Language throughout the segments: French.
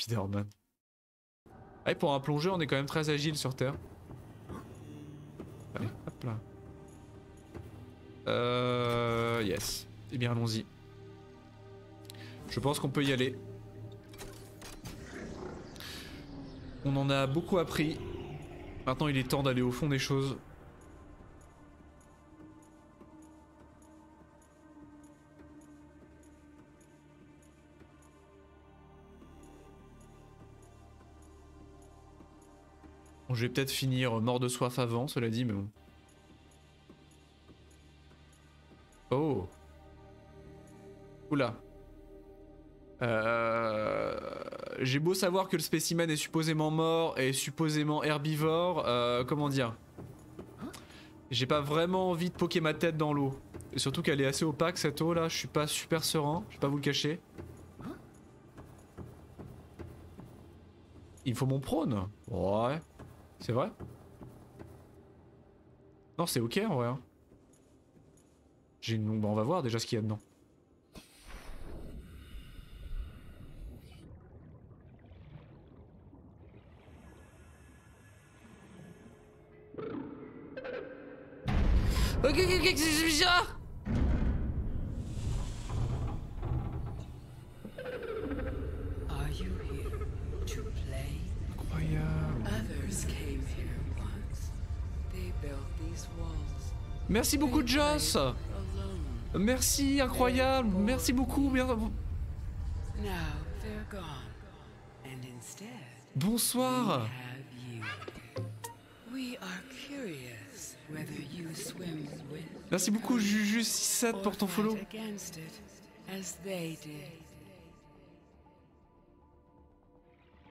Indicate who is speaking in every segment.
Speaker 1: Spider-Man. Ah, et pour un plongeur, on est quand même très agile sur Terre. Allez, hop là. Yes. Eh bien, allons-y. Je pense qu'on peut y aller. On en a beaucoup appris. Maintenant, il est temps d'aller au fond des choses. Bon, je vais peut-être finir mort de soif avant, cela dit, mais bon. Oh. Oula. J'ai beau savoir que le spécimen est supposément mort et supposément herbivore, comment dire? J'ai pas vraiment envie de poker ma tête dans l'eau. Et surtout qu'elle est assez opaque cette eau là, je suis pas super serein, je vais pas vous le cacher. Il me faut mon prône. Ouais. C'est vrai? Non, c'est ok en vrai. Hein. J'ai une... Bon, on va voir déjà ce qu'il y a dedans. Ok, c'est ça.
Speaker 2: Are you here to play?
Speaker 1: Incroyable.
Speaker 2: Others came here once. They built these walls.
Speaker 1: Merci beaucoup, Joss.
Speaker 2: Alone.
Speaker 1: Merci, incroyable. Merci beaucoup.
Speaker 2: Now they're gone. And instead,
Speaker 1: Bonsoir.
Speaker 2: we have you. We are curious whether you swim with
Speaker 1: Merci beaucoup, Juju67 pour ton follow.
Speaker 2: fight against it as they did.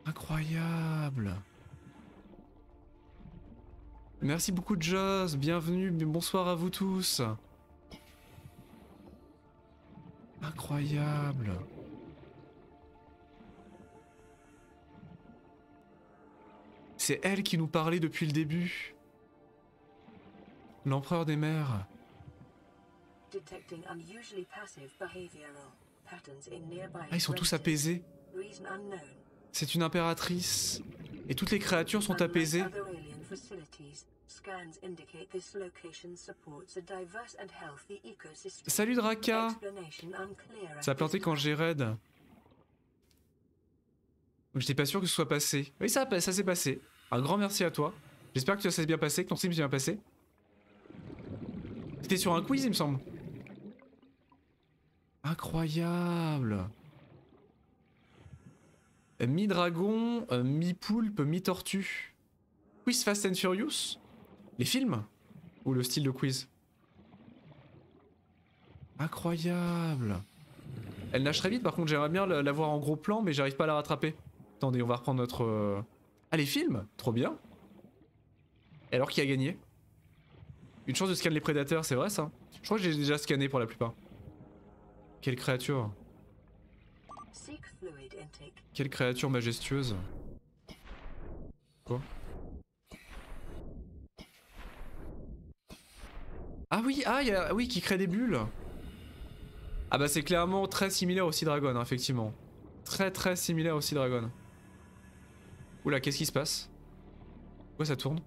Speaker 1: Incroyable. Merci beaucoup, Joss. Bienvenue, bonsoir à vous tous. Incroyable. C'est elle qui nous parlait depuis le début. L'empereur des mers. Ah, ils sont tous apaisés. C'est une impératrice. Et toutes les créatures sont apaisées. Salut Draka. Ça a planté quand j'ai raid. J'étais pas sûr que ce soit passé. Oui, ça s'est passé. Un grand merci à toi. J'espère que ça s'est bien passé, que ton stream s'est bien passé. C'était sur un quiz, il me semble. Incroyable. Mi-dragon, mi-poulpe, mi-tortue. Quiz Fast and Furious? Les films? Ou le style de quiz? Incroyable. Elle nage très vite, par contre j'aimerais bien la voir en gros plan, mais j'arrive pas à la rattraper. Attendez, on va reprendre notre... Ah, les films? Trop bien. Et alors qui a gagné? Une chance de scanner les prédateurs, c'est vrai ça? Je crois que j'ai déjà scanné pour la plupart. Quelle créature. Quelle créature majestueuse. Quoi? Ah oui, oui, qui crée des bulles. Ah bah c'est clairement très similaire au Sea Dragon, hein, effectivement. Très similaire au Sea Dragon. Oula, qu'est-ce qui se passe? Pourquoi ça tourne?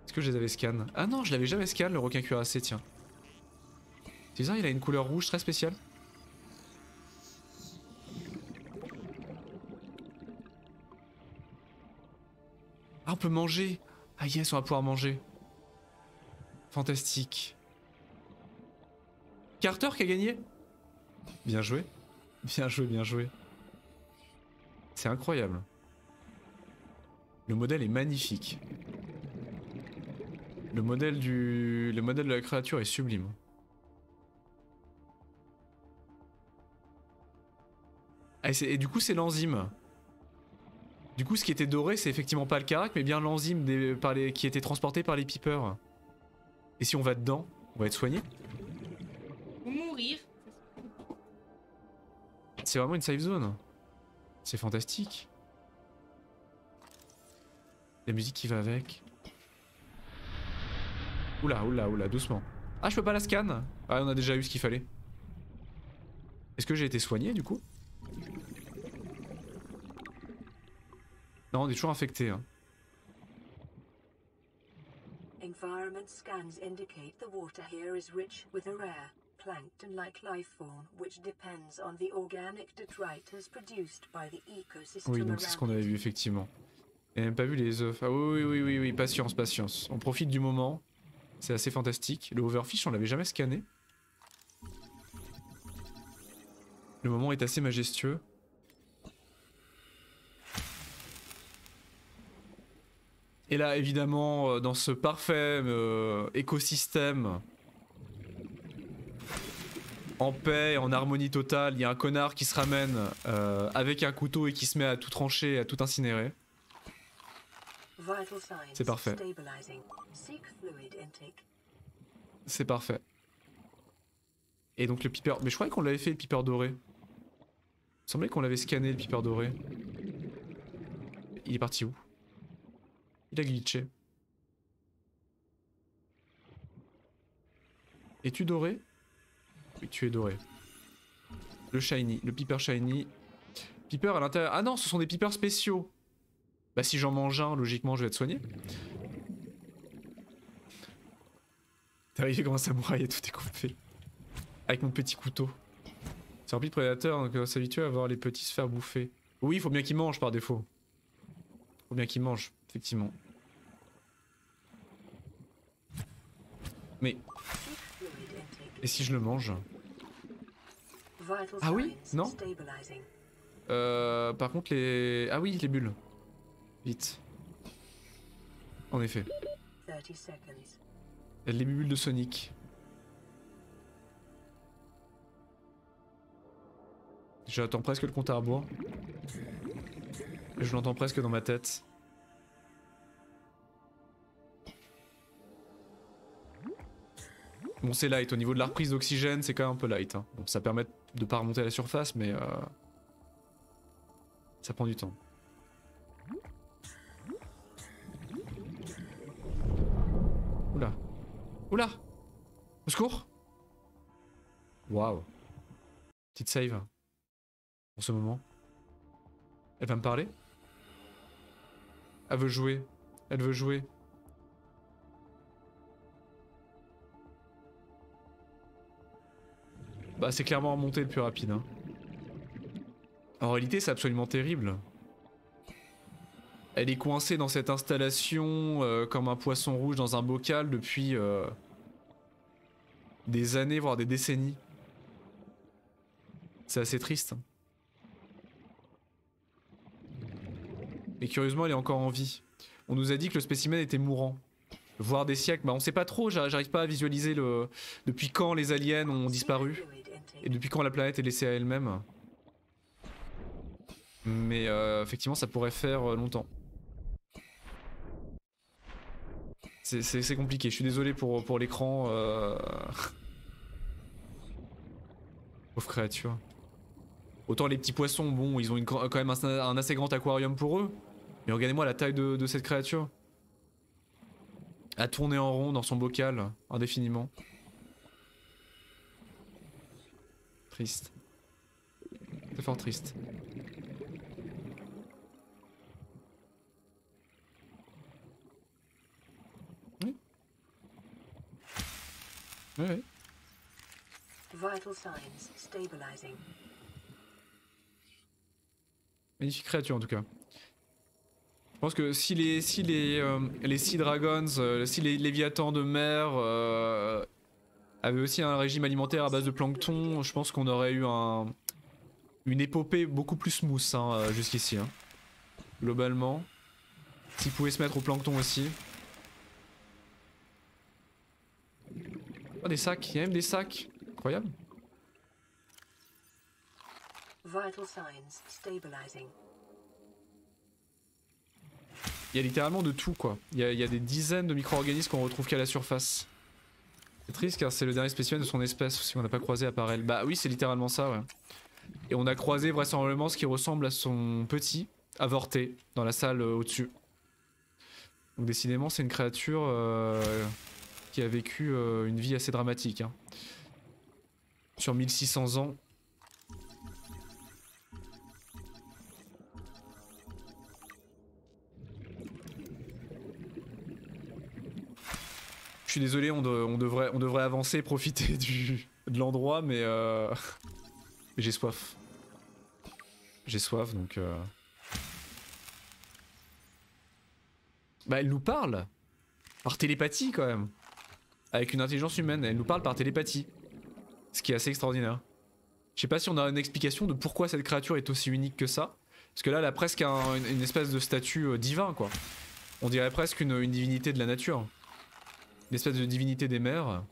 Speaker 1: Est-ce que je les avais scan? Ah non, je l'avais jamais scan le requin cuirassé, tiens. C'est bizarre, il a une couleur rouge très spéciale. Ah, on peut manger. Ah yes, on va pouvoir manger. Fantastique. Carter qui a gagné. Bien joué. Bien joué, bien joué. C'est incroyable. Le modèle est magnifique. Le modèle de la créature est sublime. Et du coup c'est l'enzyme. Du coup ce qui était doré c'est effectivement pas le carac mais bien l'enzyme qui était transportée par les peepers. Et si on va dedans, on va être soigné?
Speaker 3: Ou mourir.
Speaker 1: C'est vraiment une safe zone. C'est fantastique. La musique qui va avec. Oula, doucement. Ah, je peux pas la scan? Ah, on a déjà eu ce qu'il fallait. Est-ce que j'ai été soigné du coup? Non, on est toujours infecté. Hein.
Speaker 4: Environment scans indicate the water here is rich with a rare, plankton-like life form which depends on the organic detritus produced by the ecosystem
Speaker 1: Oui, donc c'est ce qu'on
Speaker 4: around
Speaker 1: avait
Speaker 4: it.
Speaker 1: vu effectivement. Et même pas vu les œufs. Ah oui, patience, patience. On profite du moment. C'est assez fantastique. Le overfish, on l'avait jamais scanné. Le moment est assez majestueux. Et là, évidemment, dans ce parfait écosystème, en paix, en harmonie totale, il y a un connard qui se ramène avec un couteau et qui se met à tout trancher, à tout incinérer. C'est parfait. C'est parfait. Et donc le piper... Mais je croyais qu'on l'avait fait, le piper doré. Il me semblait qu'on l'avait scanné, le piper doré. Il est parti où? Il a glitché. Es-tu doré? Oui, tu es doré. Le shiny, le piper shiny. Piper à l'intérieur... Ah non, ce sont des pipers spéciaux. Bah si j'en mange un, logiquement je vais être soigné. T'es arrivé comme un samouraï et tout est coupé. Avec mon petit couteau. C'est rempli de prédateurs, donc on s'habitue à voir les petits se faire bouffer. Oui, il faut bien qu'ils mangent par défaut. Faut bien qu'ils mangent, effectivement. Mais... Et si je le mange? Ah oui? Non? Par contre les... Ah oui, les bulles. Vite. En effet. Les bulles de Sonic. J'attends presque le compte à rebours. Je l'entends presque dans ma tête. Bon, c'est light. Au niveau de la reprise d'oxygène, c'est quand même un peu light. Hein. Bon, ça permet de pas remonter à la surface, mais ça prend du temps. Oula. Oula. Au secours. Waouh. Petite save. En ce moment. Elle va me parler? Elle veut jouer. Elle veut jouer. Bah c'est clairement remonter le plus rapide. Hein. En réalité c'est absolument terrible. Elle est coincée dans cette installation comme un poisson rouge dans un bocal depuis des années, voire des décennies. C'est assez triste. Et curieusement elle est encore en vie. On nous a dit que le spécimen était mourant. Voire des siècles, bah on sait pas trop, j'arrive pas à visualiser depuis quand les aliens ont disparu. Et depuis quand la planète est laissée à elle-même. Mais effectivement ça pourrait faire longtemps. C'est compliqué, je suis désolé pour l'écran. Pauvre créature. Autant les petits poissons, bon, ils ont quand même un assez grand aquarium pour eux. Mais regardez-moi la taille de cette créature. À tourner en rond dans son bocal, indéfiniment. Triste. C'est fort triste. Oui. Oui, oui. Magnifique créature en tout cas. Je pense que si les Sea Dragons, si les Léviathans de mer avaient aussi un régime alimentaire à base de plancton, je pense qu'on aurait eu une épopée beaucoup plus smooth hein, jusqu'ici. Hein. Globalement. S'ils pouvaient se mettre au plancton aussi. Oh des sacs, il y a même des sacs. Incroyable. Il y a littéralement de tout quoi. Il y a des dizaines de micro-organismes qu'on retrouve qu'à la surface. C'est triste car c'est le dernier spécimen de son espèce aussi qu'on n'a pas croisé à part elle. Bah oui c'est littéralement ça ouais. Et on a croisé vraisemblablement ce qui ressemble à son petit avorté dans la salle au-dessus. Donc décidément c'est une créature qui a vécu une vie assez dramatique. Hein. Sur 1600 ans. Je suis désolé, on devrait avancer, profiter de l'endroit, mais j'ai soif. J'ai soif, donc... Bah elle nous parle par télépathie quand même. Avec une intelligence humaine, elle nous parle par télépathie. Ce qui est assez extraordinaire. Je sais pas si on a une explication de pourquoi cette créature est aussi unique que ça. Parce que là elle a presque une espèce de statut divin quoi. On dirait presque une divinité de la nature. Une espèce de divinité des mers.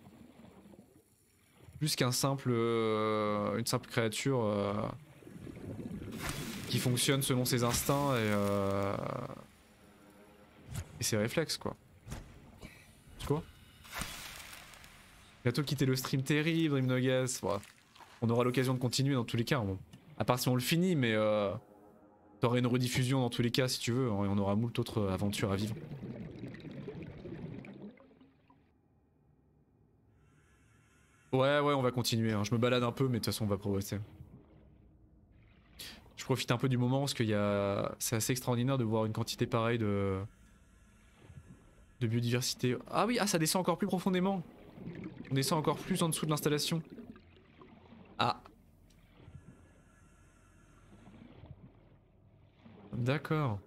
Speaker 1: Plus qu'un simple... une simple créature... qui fonctionne selon ses instincts et ses réflexes quoi. C'est quoi? Bientôt quitter le stream terrible, Dreamnogas. Ouais. On aura l'occasion de continuer dans tous les cas. Bon. À part si on le finit, mais t'auras une rediffusion dans tous les cas si tu veux. Et on aura moult autres aventures à vivre. Ouais, on va continuer. Hein. Je me balade un peu, mais de toute façon, on va progresser. Je profite un peu du moment parce que c'est assez extraordinaire de voir une quantité pareille de biodiversité. Ah oui, ça descend encore plus profondément. On descend encore plus en dessous de l'installation. Ah. D'accord.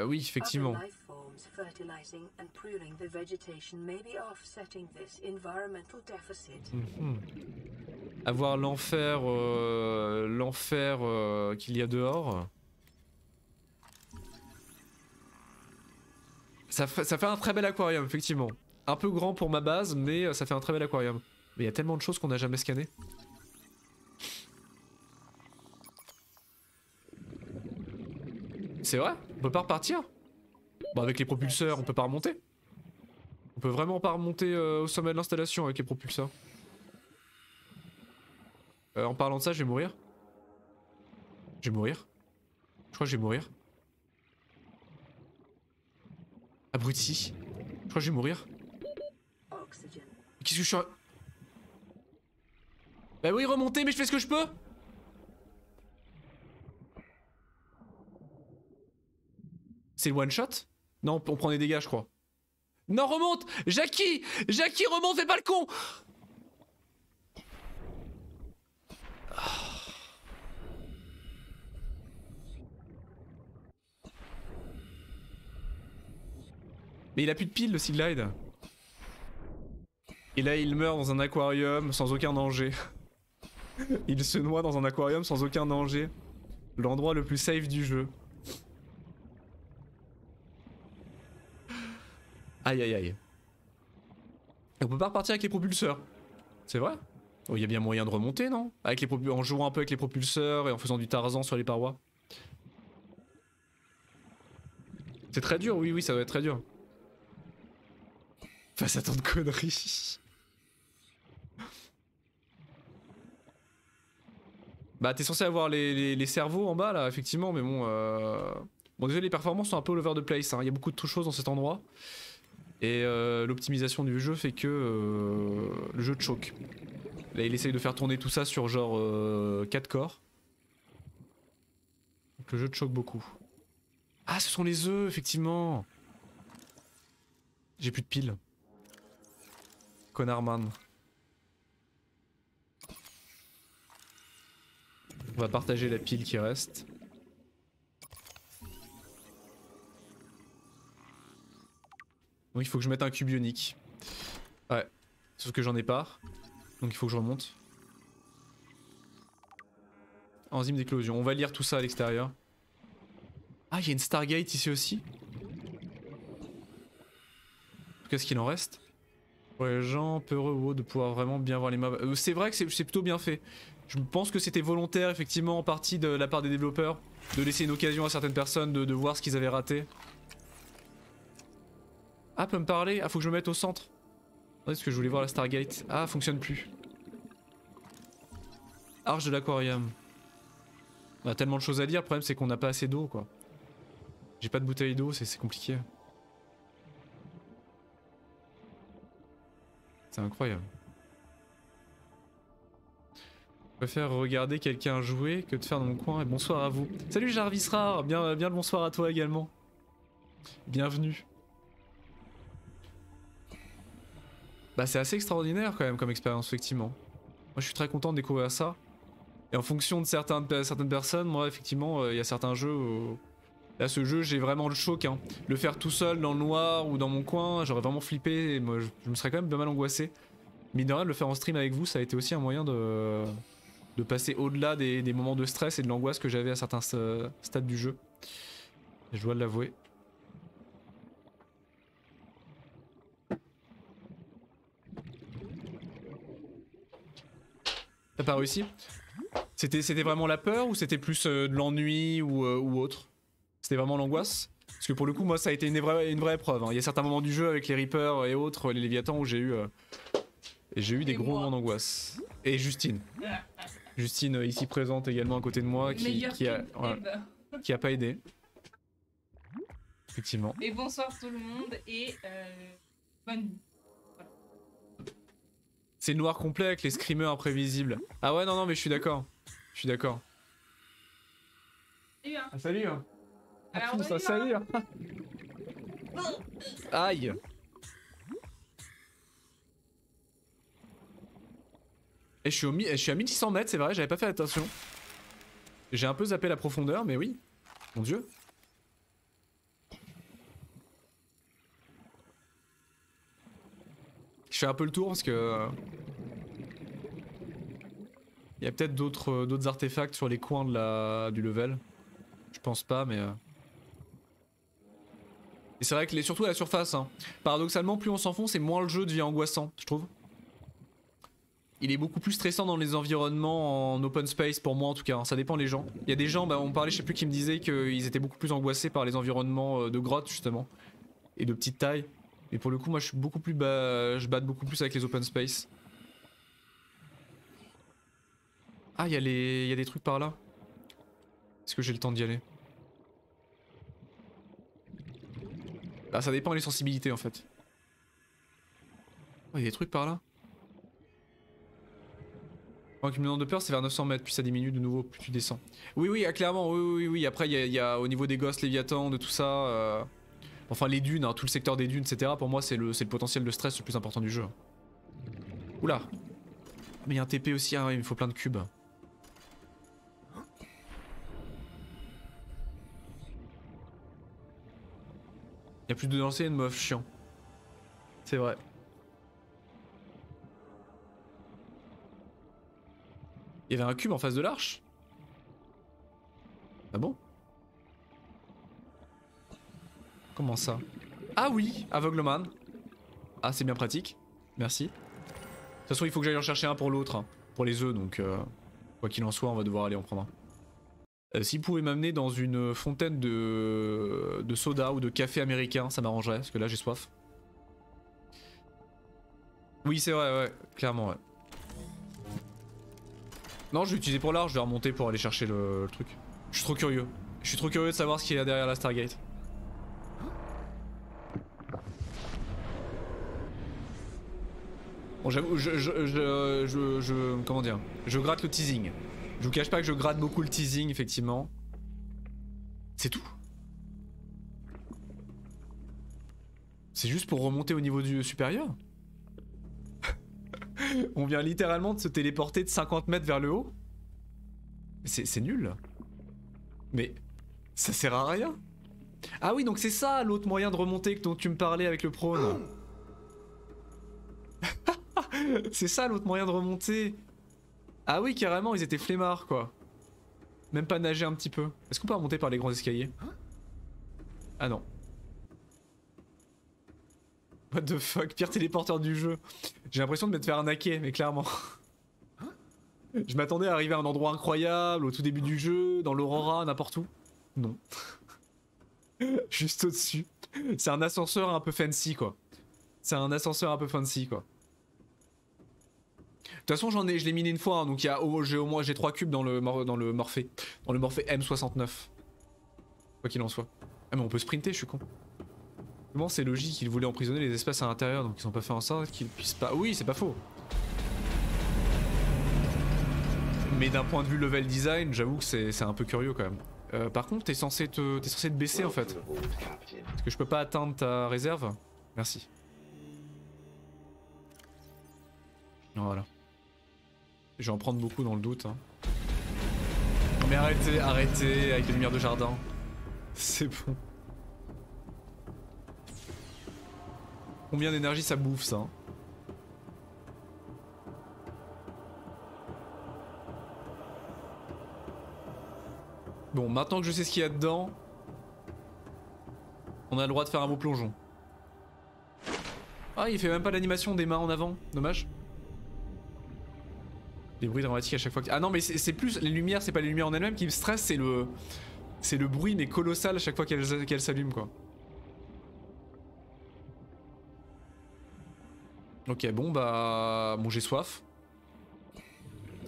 Speaker 1: Oui, effectivement. Avoir l'enfer qu'il y a dehors. Ça fait un très bel aquarium, effectivement. Un peu grand pour ma base, mais ça fait un très bel aquarium. Mais il y a tellement de choses qu'on n'a jamais scannées. C'est vrai? On peut pas repartir? Bon, avec les propulseurs, on peut pas remonter. On peut vraiment pas remonter au sommet de l'installation avec les propulseurs. En parlant de ça, je vais mourir. Je vais mourir. Je crois que je vais mourir. Abruti. Je crois que je vais mourir. Qu'est-ce que je suis... Bah oui, remonter, mais je fais ce que je peux. C'est le one shot? Non, on prend des dégâts, je crois. Non, remonte! Jackie! Jackie, remonte, fais pas le con! Mais il a plus de piles, le Sea Glide. Et là, il meurt dans un aquarium sans aucun danger. Il se noie dans un aquarium sans aucun danger. L'endroit le plus safe du jeu. Aïe aïe aïe. On peut pas repartir avec les propulseurs. C'est vrai? Oh, y a bien moyen de remonter, non? Avec en jouant un peu avec les propulseurs et en faisant du Tarzan sur les parois. C'est très dur, oui, ça doit être très dur. Face à tant de conneries. Bah t'es censé avoir les cerveaux en bas là, effectivement, mais bon... Bon désolé, les performances sont un peu all over the place, hein. Il y a beaucoup de choses dans cet endroit. Et l'optimisation du jeu fait que le jeu te choque. Là il essaye de faire tourner tout ça sur genre 4 corps. Donc le jeu te choque beaucoup. Ah ce sont les œufs, effectivement. J'ai plus de piles. Connard man. On va partager la pile qui reste. Donc il faut que je mette un cube ionique. Ouais. Sauf que j'en ai pas. Donc il faut que je remonte. Enzyme d'éclosion. On va lire tout ça à l'extérieur. Ah, il y a une Stargate ici aussi. Qu'est-ce qu'il en reste? Pour les gens peureux ou autres de pouvoir vraiment bien voir les mobs. C'est vrai que c'est plutôt bien fait. Je pense que c'était volontaire effectivement en partie de la part des développeurs de laisser une occasion à certaines personnes de voir ce qu'ils avaient raté. Ah, peut me parler? Ah, faut que je me mette au centre. Est-ce que je voulais voir la Stargate? Ah, fonctionne plus. Arche de l'aquarium. On a tellement de choses à dire, le problème c'est qu'on n'a pas assez d'eau quoi. J'ai pas de bouteille d'eau, c'est compliqué. C'est incroyable. Je préfère regarder quelqu'un jouer que de faire dans mon coin. Et bonsoir à vous. Salut Jarvis Rare, bien le bonsoir à toi également. Bienvenue. Bah c'est assez extraordinaire quand même comme expérience effectivement. Moi je suis très content de découvrir ça. Et en fonction de certaines personnes, moi effectivement il y a certains jeux où... Là ce jeu j'ai vraiment le choc hein. Le faire tout seul dans le noir ou dans mon coin j'aurais vraiment flippé et moi je me serais quand même bien mal angoissé. Mais de rien de le faire en stream avec vous ça a été aussi un moyen de passer au-delà des moments de stress et de l'angoisse que j'avais à certains stades du jeu. Et je dois l'avouer. T'as pas réussi? C'était vraiment la peur ou c'était plus de l'ennui ou autre? C'était vraiment l'angoisse? Parce que pour le coup moi ça a été une vraie épreuve hein. Il y a certains moments du jeu avec les Reapers et autres, les Léviathans où j'ai eu des gros moments d'angoisse. Et Justine. Justine ici présente également à côté de moi qui a pas aidé. Effectivement.
Speaker 3: Et bonsoir tout le monde et bonne nuit.
Speaker 1: C'est le noir complet avec les screamers imprévisibles. Ah ouais non mais je suis d'accord. Je suis d'accord.
Speaker 3: Salut hein.
Speaker 1: Ah salut hein.
Speaker 3: Alors,
Speaker 1: ça salut hein. Aïe. Et je suis à 1600 mètres, c'est vrai, j'avais pas fait attention. J'ai un peu zappé la profondeur, mais oui. Mon dieu. Je fais un peu le tour parce que... Il y a peut-être d'autres artefacts sur les coins du level. Je pense pas, mais... Et c'est vrai que surtout à la surface, hein. Paradoxalement, plus on s'enfonce et moins le jeu devient angoissant, je trouve. Il est beaucoup plus stressant dans les environnements en open space, pour moi en tout cas, hein. Ça dépend des gens. Il y a des gens, bah, on parlait, je sais plus qui me disait qu'ils étaient beaucoup plus angoissés par les environnements de grottes justement. Et de petite taille. Et pour le coup, moi je suis beaucoup plus je batte beaucoup plus avec les open space. Ah, il y a des trucs par là. Est-ce que j'ai le temps d'y aller? Bah ça dépend des sensibilités en fait. Oh, il y a des trucs par là. En cumulant de peur, c'est vers 900 mètres, puis ça diminue de nouveau, plus tu descends. Oui, clairement, oui. Après, il y a au niveau des gosses, Léviathan, de tout ça. Enfin, les dunes, hein, tout le secteur des dunes, etc. Pour moi, c'est le potentiel de stress le plus important du jeu. Oula. Mais il y a un TP aussi, hein, il me faut plein de cubes. Il y a plus de lancer et de meufs, chiant. C'est vrai. Il y avait un cube en face de l'arche? Ah bon? Comment ça? Ah oui, aveugleman. Ah c'est bien pratique. Merci. De toute façon il faut que j'aille en chercher un pour l'autre. Hein, pour les œufs donc quoi qu'il en soit on va devoir aller en prendre un. S'il pouvait m'amener dans une fontaine de soda ou de café américain ça m'arrangerait parce que là j'ai soif. Oui c'est vrai ouais, clairement ouais. Non, je vais l'utiliser pour l'arche, je vais remonter pour aller chercher le truc. Je suis trop curieux. Je suis trop curieux de savoir ce qu'il y a derrière la Stargate. Bon, j'avoue, comment dire? Je gratte le teasing. Je vous cache pas que je gratte beaucoup le teasing, effectivement. C'est tout. C'est juste pour remonter au niveau du supérieur? On vient littéralement de se téléporter de 50 mètres vers le haut. C'est nul. Mais ça sert à rien. Ah oui donc c'est ça l'autre moyen de remonter dont tu me parlais avec le prône. C'est ça l'autre moyen de remonter. Ah oui carrément ils étaient flemmards quoi. Même pas nager un petit peu. Est-ce qu'on peut remonter par les grands escaliers? Ah non. What the fuck, pire téléporteur du jeu. J'ai l'impression de m'être fait arnaquer, mais clairement. Je m'attendais à arriver à un endroit incroyable, au tout début du jeu, dans l'Aurora, n'importe où. Non. Juste au-dessus. C'est un ascenseur un peu fancy, quoi. C'est un ascenseur un peu fancy, quoi. De toute façon, je l'ai miné une fois, hein, donc j'ai 3 cubes dans le Morphée. Dans le Morphée M69. Quoi qu'il en soit. Ah mais on peut sprinter, je suis con. Comment c'est logique, ils voulaient emprisonner les espaces à l'intérieur, donc ils ont pas fait en sorte qu'ils puissent pas... Oui, c'est pas faux. Mais d'un point de vue level design, j'avoue que c'est un peu curieux quand même. Par contre, t'es censé te baisser en fait. Parce que je peux pas atteindre ta réserve. Merci. Voilà. Je vais en prendre beaucoup dans le doute. Hein. Mais arrêtez, arrêtez avec les lumières de jardin. C'est bon. Combien d'énergie ça bouffe ça hein. Bon, maintenant que je sais ce qu'il y a dedans, on a le droit de faire un beau plongeon. Ah, il fait même pas l'animation des mains en avant, dommage. Des bruits dramatiques à chaque fois que... Ah non mais c'est plus... Les lumières, c'est pas les lumières en elles-mêmes qui me stressent, c'est le... C'est le bruit mais colossal à chaque fois qu'elles s'allument quoi. Ok bon bah... Bon j'ai soif.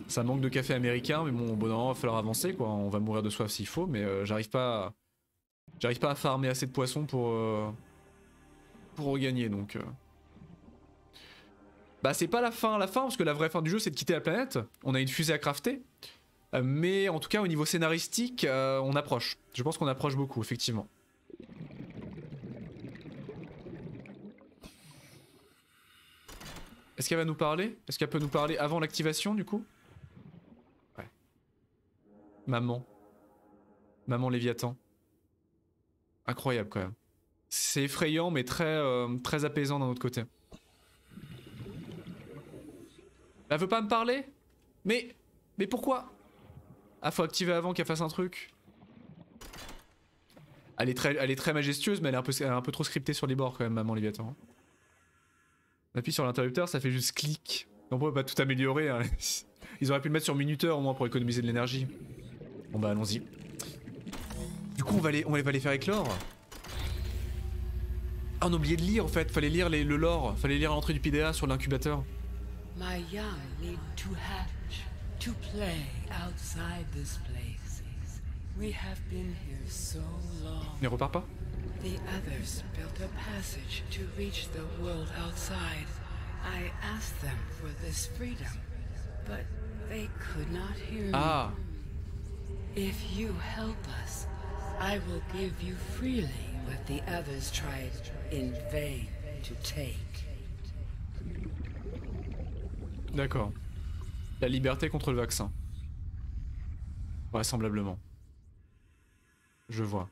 Speaker 1: Ça manque de café américain mais bon non, va falloir avancer quoi. On va mourir de soif s'il faut mais j'arrive pas... J'arrive pas à farmer assez de poissons pour regagner donc... Bah c'est pas la fin parce que la vraie fin du jeu c'est de quitter la planète. On a une fusée à crafter. Mais en tout cas au niveau scénaristique on approche. Je pense qu'on approche beaucoup effectivement. Est-ce qu'elle va nous parler? Est-ce qu'elle peut nous parler avant l'activation du coup? Ouais. Maman. Maman Léviathan. Incroyable quand même. C'est effrayant mais très apaisant d'un autre côté. Elle veut pas me parler? Mais pourquoi? Ah faut activer avant qu'elle fasse un truc. Elle est très majestueuse mais elle est un peu trop scriptée sur les bords quand même maman Léviathan. On appuie sur l'interrupteur ça fait juste clic. On peut pas tout améliorer hein. Ils auraient pu le mettre sur minuteur au moins pour économiser de l'énergie. Bon bah allons-y. Du coup on va les faire éclore. Ah on a oublié de lire en fait, fallait lire le lore, fallait lire l'entrée du PDA sur l'incubateur.
Speaker 2: My young need to hatch, to play outside this place. We have been here so long.
Speaker 1: Mais repart pas.
Speaker 2: The others built a passage to reach the world outside. I asked them for this freedom, but they could not hear me.
Speaker 1: Ah.
Speaker 2: If you help us, I will give you freely what the others tried in vain to take.
Speaker 1: D'accord. La liberté contre le vaccin. Vraisemblablement. Je vois.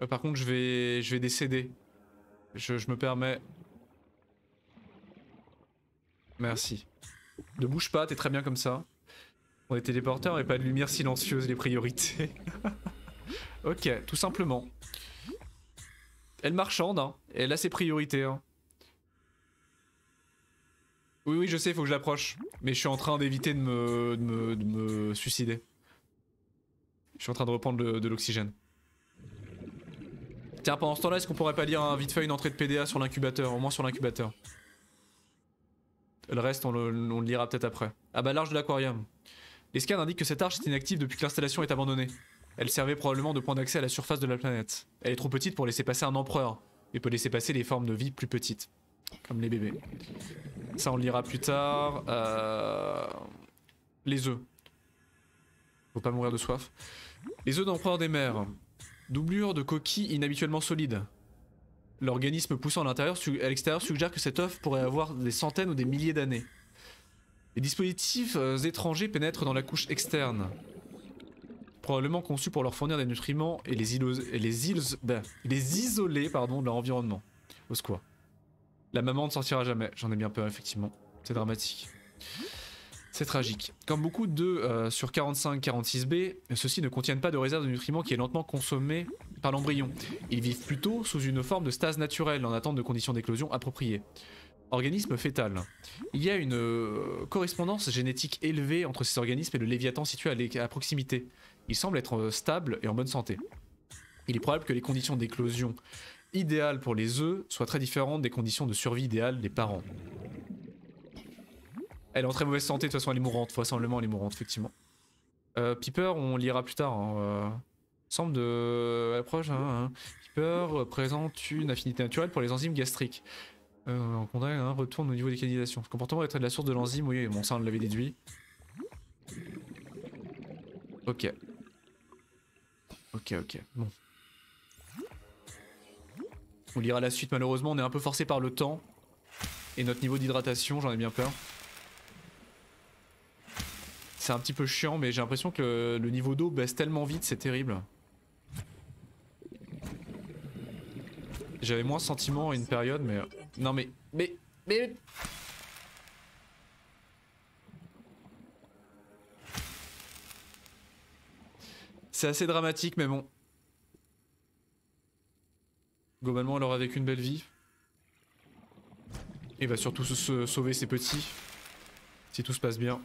Speaker 1: Par contre, je vais décéder. Je me permets. Merci. Ne bouge pas, t'es très bien comme ça. On est téléporteur et pas de lumière silencieuse, les priorités. Ok, tout simplement. Elle marchande, hein. Elle a ses priorités, hein. Oui, je sais, faut que je l'approche. Mais je suis en train d'éviter de me suicider. Je suis en train de reprendre de l'oxygène. Tiens, pendant ce temps-là, est-ce qu'on pourrait pas lire vite fait une entrée de PDA sur l'incubateur? Au moins sur l'incubateur. Le reste, on le lira peut-être après. Ah bah, l'arche de l'aquarium. Les scans indiquent que cette arche est inactive depuis que l'installation est abandonnée. Elle servait probablement de point d'accès à la surface de la planète. Elle est trop petite pour laisser passer un empereur, et peut laisser passer les formes de vie plus petites. Comme les bébés. Ça on le lira plus tard. Les œufs. Faut pas mourir de soif. Les œufs d'empereur des mers. Doublure de coquille inhabituellement solide. L'organisme poussant à l'extérieur suggère que cet œuf pourrait avoir des centaines ou des milliers d'années. Les dispositifs étrangers pénètrent dans la couche externe. Probablement conçus pour leur fournir des nutriments et les isoler de leur environnement. Au secours. La maman ne sortira jamais, j'en ai bien peur effectivement. C'est dramatique. C'est tragique. Comme beaucoup d'œufs sur 45-46b, ceux-ci ne contiennent pas de réserve de nutriments qui est lentement consommée par l'embryon. Ils vivent plutôt sous une forme de stase naturelle en attente de conditions d'éclosion appropriées. Organisme fœtal. Il y a une correspondance génétique élevée entre ces organismes et le Léviathan situé à proximité. Il semble être stable et en bonne santé. Il est probable que les conditions d'éclosion idéales pour les œufs soient très différentes des conditions de survie idéales des parents. Elle est en très mauvaise santé, de toute façon elle est mourante, vraisemblablement elle est mourante effectivement. Piper on lira plus tard. Semble de l'approche. Piper présente une affinité naturelle pour les enzymes gastriques. On retourne au niveau des canalisations. Ce comportement est de la source de l'enzyme, oui, bon ça on l'avait déduit. Ok. Ok, bon. On lira la suite malheureusement, on est un peu forcé par le temps. Et notre niveau d'hydratation, j'en ai bien peur. C'est un petit peu chiant, mais j'ai l'impression que le niveau d'eau baisse tellement vite, c'est terrible. J'avais moins ce sentiment à une période, mais... Non mais... C'est assez dramatique, mais bon. Globalement, elle aura vécu une belle vie. Et va surtout se sauver ses petits. Si tout se passe bien.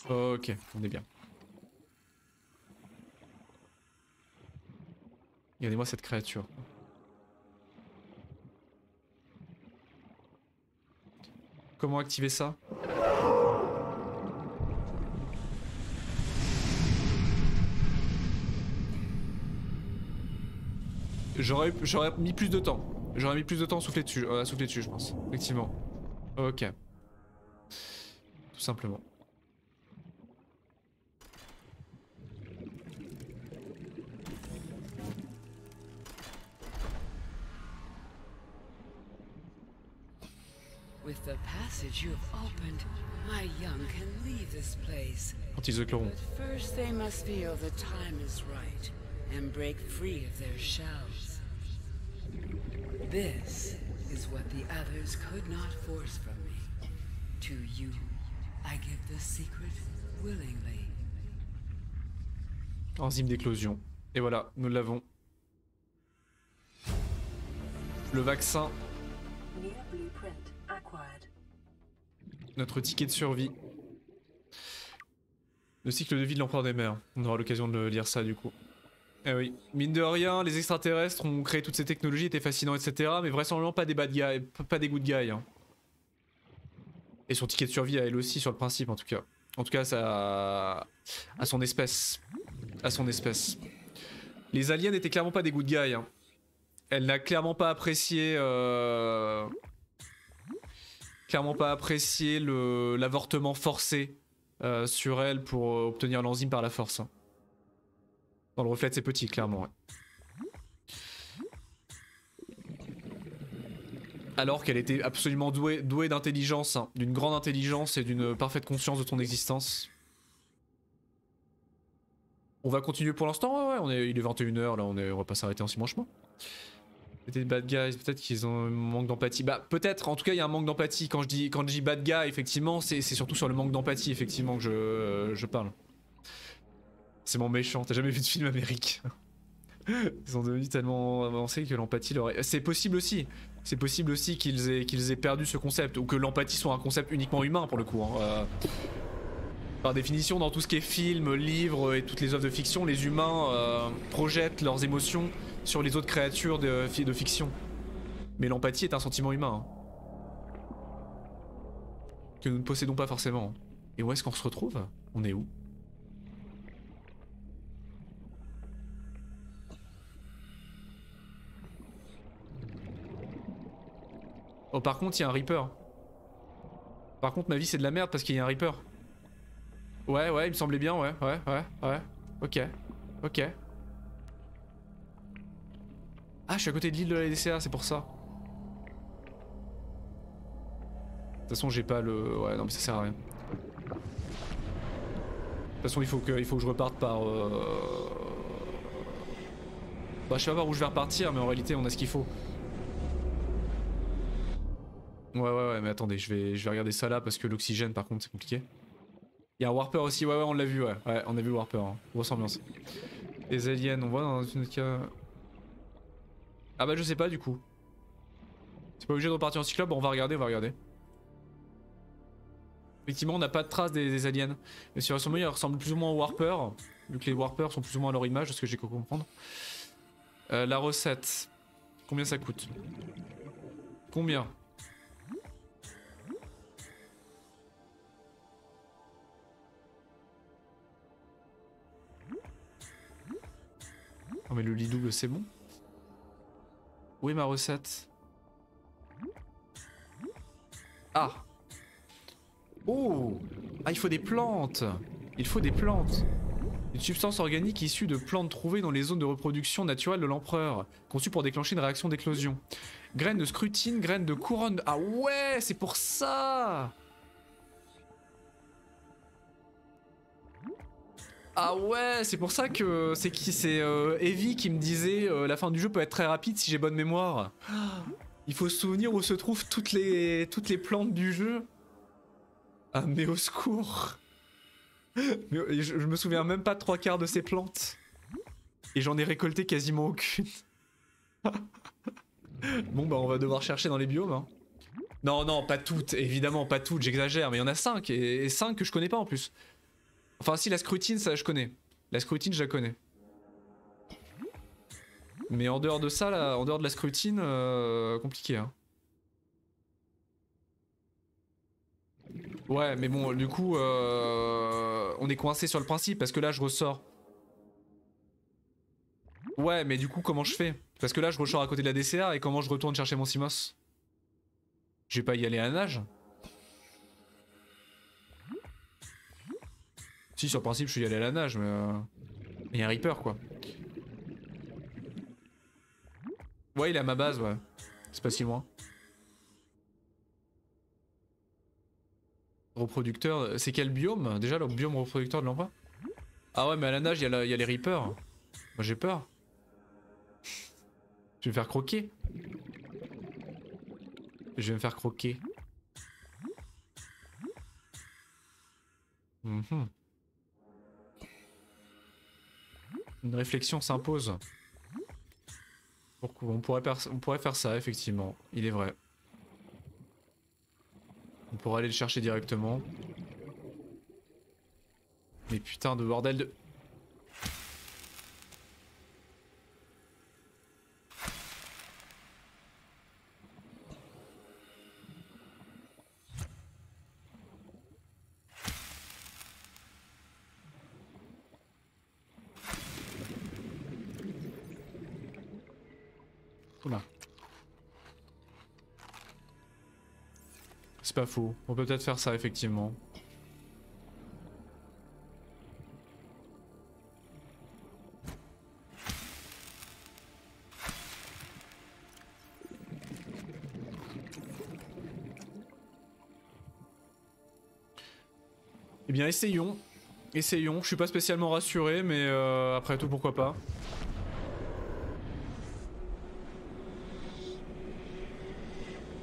Speaker 1: Ok, on est bien. Regardez-moi cette créature. Comment activer ça? J'aurais mis plus de temps. J'aurais mis plus de temps à souffler dessus, je pense. Effectivement. Ok. Tout simplement.
Speaker 2: With the passage you have opened, my young can leave this place.
Speaker 1: Quand ils écloront.
Speaker 2: But first they must feel the time is right and break free of their shells. This is what the others could not force from me. To you, I give the secret willingly.
Speaker 1: Enzyme d'éclosion. Et voilà, nous l'avons. Le vaccin. Notre ticket de survie. Le cycle de vie de l'empereur des mers. On aura l'occasion de lire ça du coup. Eh oui, mine de rien, les extraterrestres ont créé toutes ces technologies, étaient fascinants, etc. Mais vraisemblablement pas des bad guys, pas des good guys. Hein. Et son ticket de survie à elle aussi sur le principe en tout cas. En tout cas, ça à son espèce. À son espèce. Les aliens n'étaient clairement pas des good guys. Hein. Elle n'a clairement pas apprécié... Clairement pas apprécié l'avortement forcé sur elle pour obtenir l'enzyme par la force. Hein. Dans le reflet de ses petits, clairement. Ouais. Alors qu'elle était absolument douée d'intelligence, hein, d'une grande intelligence et d'une parfaite conscience de ton existence. On va continuer pour l'instant, ouais, il est 21h, là on va pas s'arrêter en si bon chemin. C'était des bad guys, peut-être qu'ils ont un manque d'empathie. Bah peut-être, en tout cas il y a un manque d'empathie. Quand je dis bad guy, effectivement, c'est surtout sur le manque d'empathie, effectivement, que je parle. C'est mon méchant, t'as jamais vu de film américain? Ils sont devenus tellement avancés que l'empathie leur est... C'est possible aussi. C'est possible aussi qu'ils aient perdu ce concept, ou que l'empathie soit un concept uniquement humain pour le coup. Hein. Par définition, dans tout ce qui est film, livre et toutes les œuvres de fiction, les humains projettent leurs émotions sur les autres créatures de fiction. Mais l'empathie est un sentiment humain. Hein. Que nous ne possédons pas forcément. Et où est-ce qu'on se retrouve? On est où? Oh par contre il y a un Reaper. Par contre ma vie c'est de la merde parce qu'il y a un Reaper. Ouais il me semblait bien, ouais. Ok. Ah je suis à côté de l'île de la LDCA, c'est pour ça. De toute façon j'ai pas le... Ouais non mais ça sert à rien. De toute façon il faut que je reparte par... Bah je sais pas par où je vais repartir mais en réalité on a ce qu'il faut. Ouais, mais attendez, je vais regarder ça là parce que l'oxygène par contre c'est compliqué. Il y a un Warper aussi, ouais, on l'a vu, ouais, on a vu le Warper, hein. Grosse ambiance. Les aliens, on voit dans une autre cas... Ah bah je sais pas du coup. C'est pas obligé de repartir en cyclope, bon, on va regarder. Effectivement on n'a pas de traces des aliens. Mais sur ce moment ils ressemblent plus ou moins aux Warper, vu que les Warper sont plus ou moins à leur image, de ce que j'ai pu comprendre. La recette, combien ça coûte? Combien? Oh mais le lit double c'est bon. Où est ma recette? Ah. Oh. Ah il faut des plantes. Il faut des plantes. Une substance organique issue de plantes trouvées dans les zones de reproduction naturelle de l'empereur, conçue pour déclencher une réaction d'éclosion. Graines de scrutine, graines de couronne... Ah ouais, c'est pour ça! Ah ouais, c'est pour ça que c'est Evie qui me disait la fin du jeu peut être très rapide si j'ai bonne mémoire. Il faut se souvenir où se trouvent toutes les plantes du jeu. Ah mais au secours. Mais je me souviens même pas de 3/4 de ces plantes. Et j'en ai récolté quasiment aucune. Bon bah on va devoir chercher dans les biomes. Hein. Non, non, pas toutes, évidemment pas toutes, j'exagère, mais il y en a 5, et 5 que je connais pas en plus. Enfin si, la scrutine, ça je connais. La scrutine, je la connais. Mais en dehors de ça, là, en dehors de la scrutine, compliqué hein. Ouais, mais bon, du coup, on est coincé sur le principe parce que là, je ressors. Ouais, mais du coup, comment je fais? Parce que là, je ressors à côté de la DCA et comment je retourne chercher mon Simos? Je vais pas y aller à la nage. Si, sur le principe, je suis y allé à la nage, mais il y a un Reaper, quoi. Ouais, il est à ma base, ouais. C'est pas si loin. Reproducteur, c'est quel biome? Déjà le biome reproducteur de l'emploi? Ah ouais mais à la nage il y a les Reapers. Moi j'ai peur. Je vais me faire croquer. Je vais me faire croquer. Une réflexion s'impose. On pourrait faire ça effectivement, il est vrai. On pourrait aller le chercher directement. Mais putain de bordel de... Oula. C'est pas faux, on peut peut-être faire ça effectivement. Eh bien essayons, essayons, je suis pas spécialement rassuré mais après tout pourquoi pas.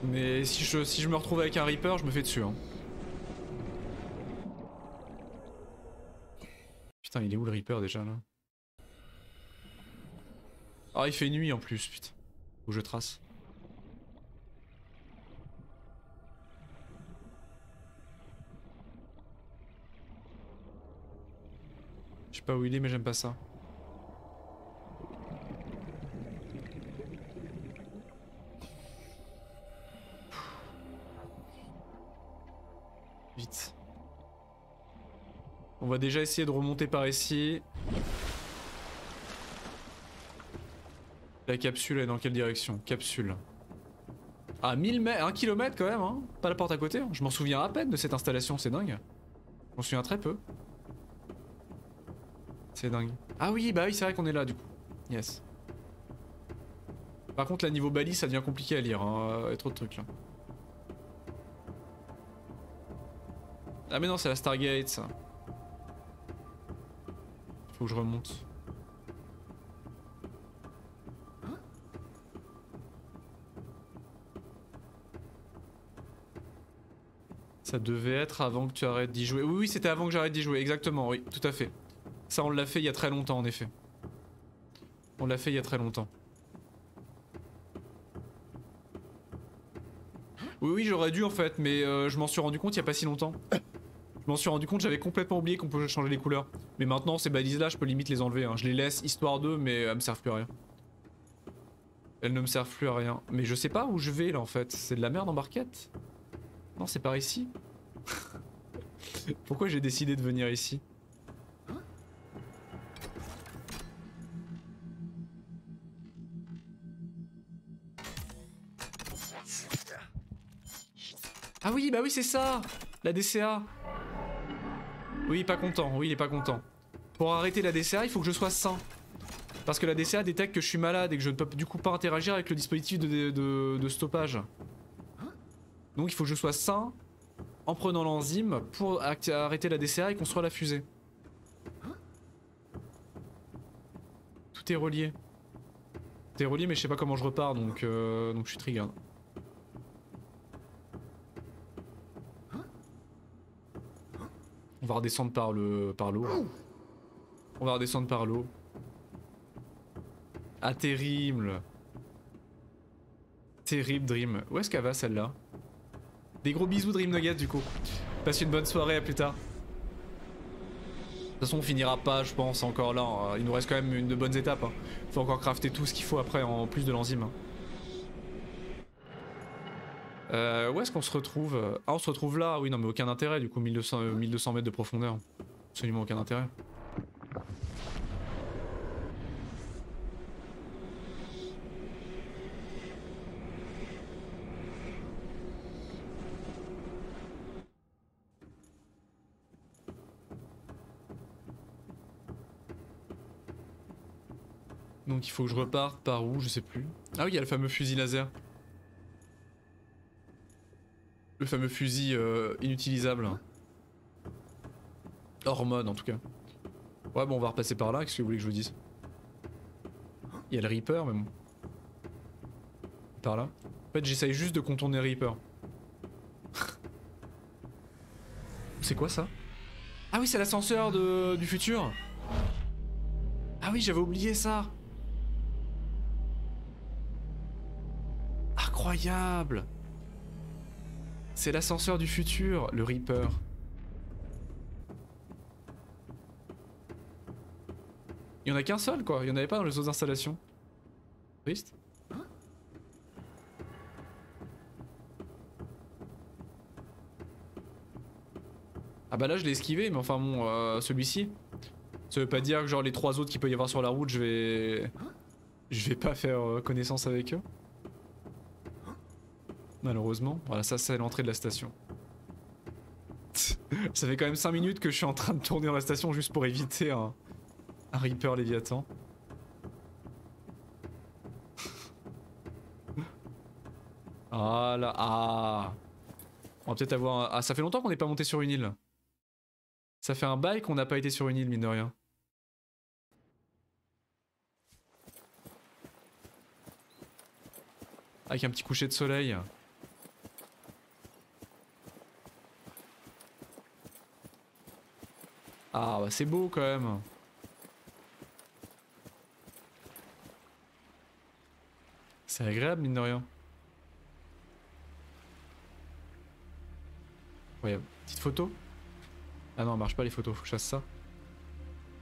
Speaker 1: Mais si je me retrouve avec un Reaper, je me fais dessus. Hein. Putain, il est où le Reaper déjà là? Ah, il fait nuit en plus, putain. Où je trace. Je sais pas où il est, mais j'aime pas ça. Vite. On va déjà essayer de remonter par ici. La capsule est dans quelle direction? Capsule. Ah, 1000 mètres, 1 km quand même, hein. Pas la porte à côté. Hein. Je m'en souviens à peine de cette installation, c'est dingue. Je m'en souviens très peu. C'est dingue. Ah oui, bah oui, c'est vrai qu'on est là du coup. Yes. Par contre, là, niveau balise, ça devient compliqué à lire. Hein. Il y a trop de trucs là. Ah mais non, c'est la Stargate ça. Faut que je remonte. Ça devait être avant que tu arrêtes d'y jouer. Oui, oui, c'était avant que j'arrête d'y jouer, exactement, oui, tout à fait. Ça, on l'a fait il y a très longtemps, en effet. On l'a fait il y a très longtemps. Oui, oui, j'aurais dû en fait, mais je m'en suis rendu compte il y a pas si longtemps. Je m'en suis rendu compte, j'avais complètement oublié qu'on pouvait changer les couleurs. Mais maintenant, ces balises là, je peux limite les enlever. Hein. Je les laisse histoire d'eux, mais elles me servent plus à rien. Elles ne me servent plus à rien. Mais je sais pas où je vais là en fait. C'est de la merde en barquette? Non, c'est par ici. Pourquoi j'ai décidé de venir ici? Ah oui, bah oui, c'est ça! La DCA! Oui, pas content. Oui, il est pas content. Pour arrêter la DCA, il faut que je sois sain. Parce que la DCA détecte que je suis malade et que je ne peux du coup pas interagir avec le dispositif de stoppage. Donc il faut que je sois sain en prenant l'enzyme pour arrêter la DCA et construire la fusée. Tout est relié. Tout est relié mais je sais pas comment je repars donc je suis trigger. On va redescendre par l'eau. On va redescendre par l'eau. Ah terrible. Terrible Dream. Où est-ce qu'elle va celle-là? Des gros bisous Dream Nuggets du coup. Passe une bonne soirée, à plus tard. De toute façon on finira pas je pense encore là. Il nous reste quand même de bonnes étapes. Faut encore crafter tout ce qu'il faut après en plus de l'enzyme. Où est-ce qu'on se retrouve? Ah on se retrouve là, oui non mais aucun intérêt du coup 1200 mètres de profondeur. Absolument aucun intérêt. Donc il faut que je reparte par où, je sais plus. Ah oui, il y a le fameux fusil laser. Le fameux fusil inutilisable. Hors mode en tout cas. Ouais bon on va repasser par là, qu'est-ce que vous voulez que je vous dise? Il y a le Reaper mais bon. Par là. En fait j'essaye juste de contourner le Reaper. C'est quoi ça? Ah oui c'est l'ascenseur du futur. Ah oui j'avais oublié ça. Incroyable. C'est l'ascenseur du futur, le Reaper. Il y en a qu'un seul quoi, il y en avait pas dans les autres installations. Triste. Ah bah là je l'ai esquivé mais enfin bon celui-ci. Ça veut pas dire que genre les trois autres qu'il peut y avoir sur la route je vais pas faire connaissance avec eux. Malheureusement. Voilà ça c'est l'entrée de la station. Ça fait quand même 5 minutes que je suis en train de tourner dans la station juste pour éviter un Reaper Léviathan. Ah là, ah. On va peut-être avoir un... Ah ça fait longtemps qu'on n'est pas monté sur une île. Ça fait un bail qu'on n'a pas été sur une île mine de rien. Avec un petit coucher de soleil. Ah bah c'est beau quand même. C'est agréable mine de rien. Ouais, petite photo. Ah non, marche pas les photos, faut que je fasse ça.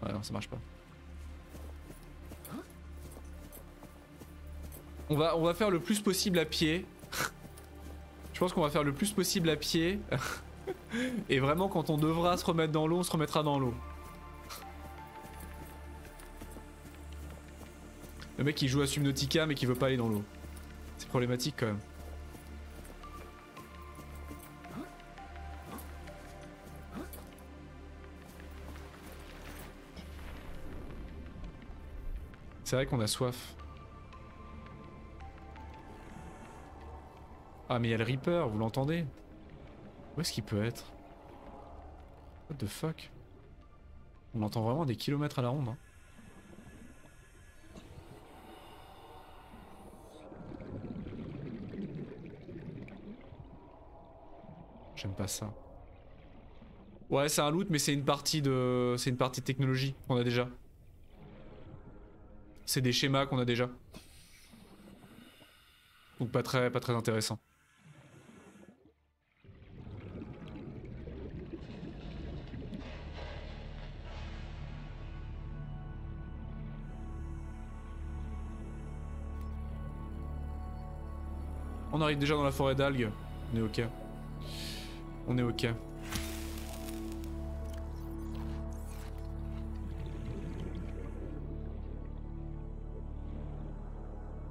Speaker 1: Ouais non, ça marche pas. On va faire le plus possible à pied. Je pense qu'on va faire le plus possible à pied. Et vraiment quand on devra se remettre dans l'eau, on se remettra dans l'eau. Le mec qui joue à Subnautica mais qui veut pas aller dans l'eau. C'est problématique quand même. C'est vrai qu'on a soif. Ah mais il y a le Reaper, vous l'entendez? Où est-ce qu'il peut être? What the fuck? On l'entend vraiment des kilomètres à la ronde. Hein. J'aime pas ça. Ouais c'est un loot mais c'est une partie de... C'est une partie de technologie qu'on a déjà. C'est des schémas qu'on a déjà. Donc pas très intéressant. On arrive déjà dans la forêt d'algues. On est ok. On est ok.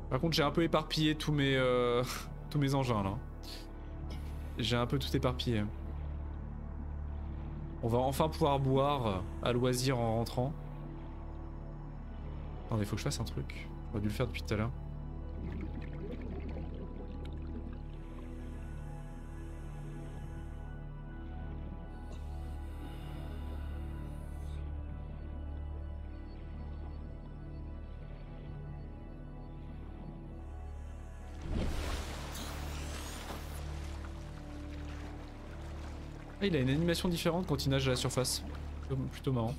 Speaker 1: Par contre j'ai un peu éparpillé tous mes tous mes engins là. J'ai un peu tout éparpillé. On va enfin pouvoir boire à loisir en rentrant. Attendez, faut que je fasse un truc. J'aurais dû le faire depuis tout à l'heure. Ah, il a une animation différente quand il nage à la surface. Plutôt marrant.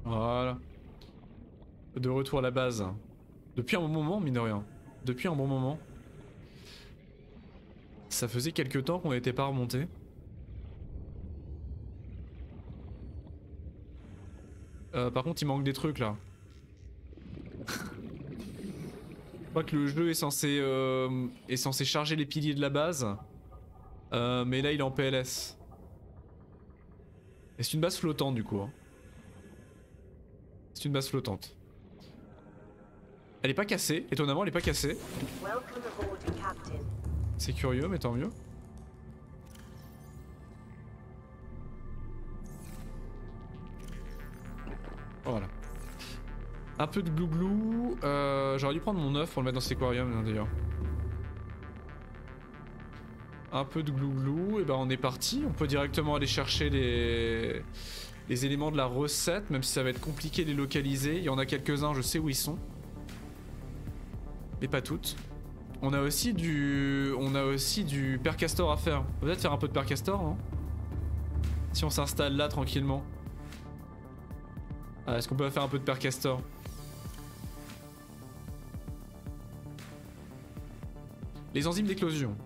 Speaker 1: Voilà. De retour à la base. Depuis un bon moment, mine de rien. Depuis un bon moment. Ça faisait quelques temps qu'on n'était pas remonté. Par contre, il manque des trucs là. Je crois que le jeu est censé charger les piliers de la base. Mais là, il est en PLS. Et c'est une base flottante du coup. Hein. C'est une base flottante. Elle est pas cassée, étonnamment elle est pas cassée. C'est curieux mais tant mieux. Voilà. Un peu de glouglou. J'aurais dû prendre mon œuf pour le mettre dans cet aquarium d'ailleurs. Un peu de glouglou, et ben on est parti. On peut directement aller chercher les éléments de la recette, même si ça va être compliqué de les localiser. Il y en a quelques-uns, je sais où ils sont. Mais pas toutes. On a aussi du père castor à faire. On va peut-être faire un peu de père castor, non? Si on s'installe là tranquillement. Ah, est-ce qu'on peut faire un peu de père castor? Les enzymes d'éclosion.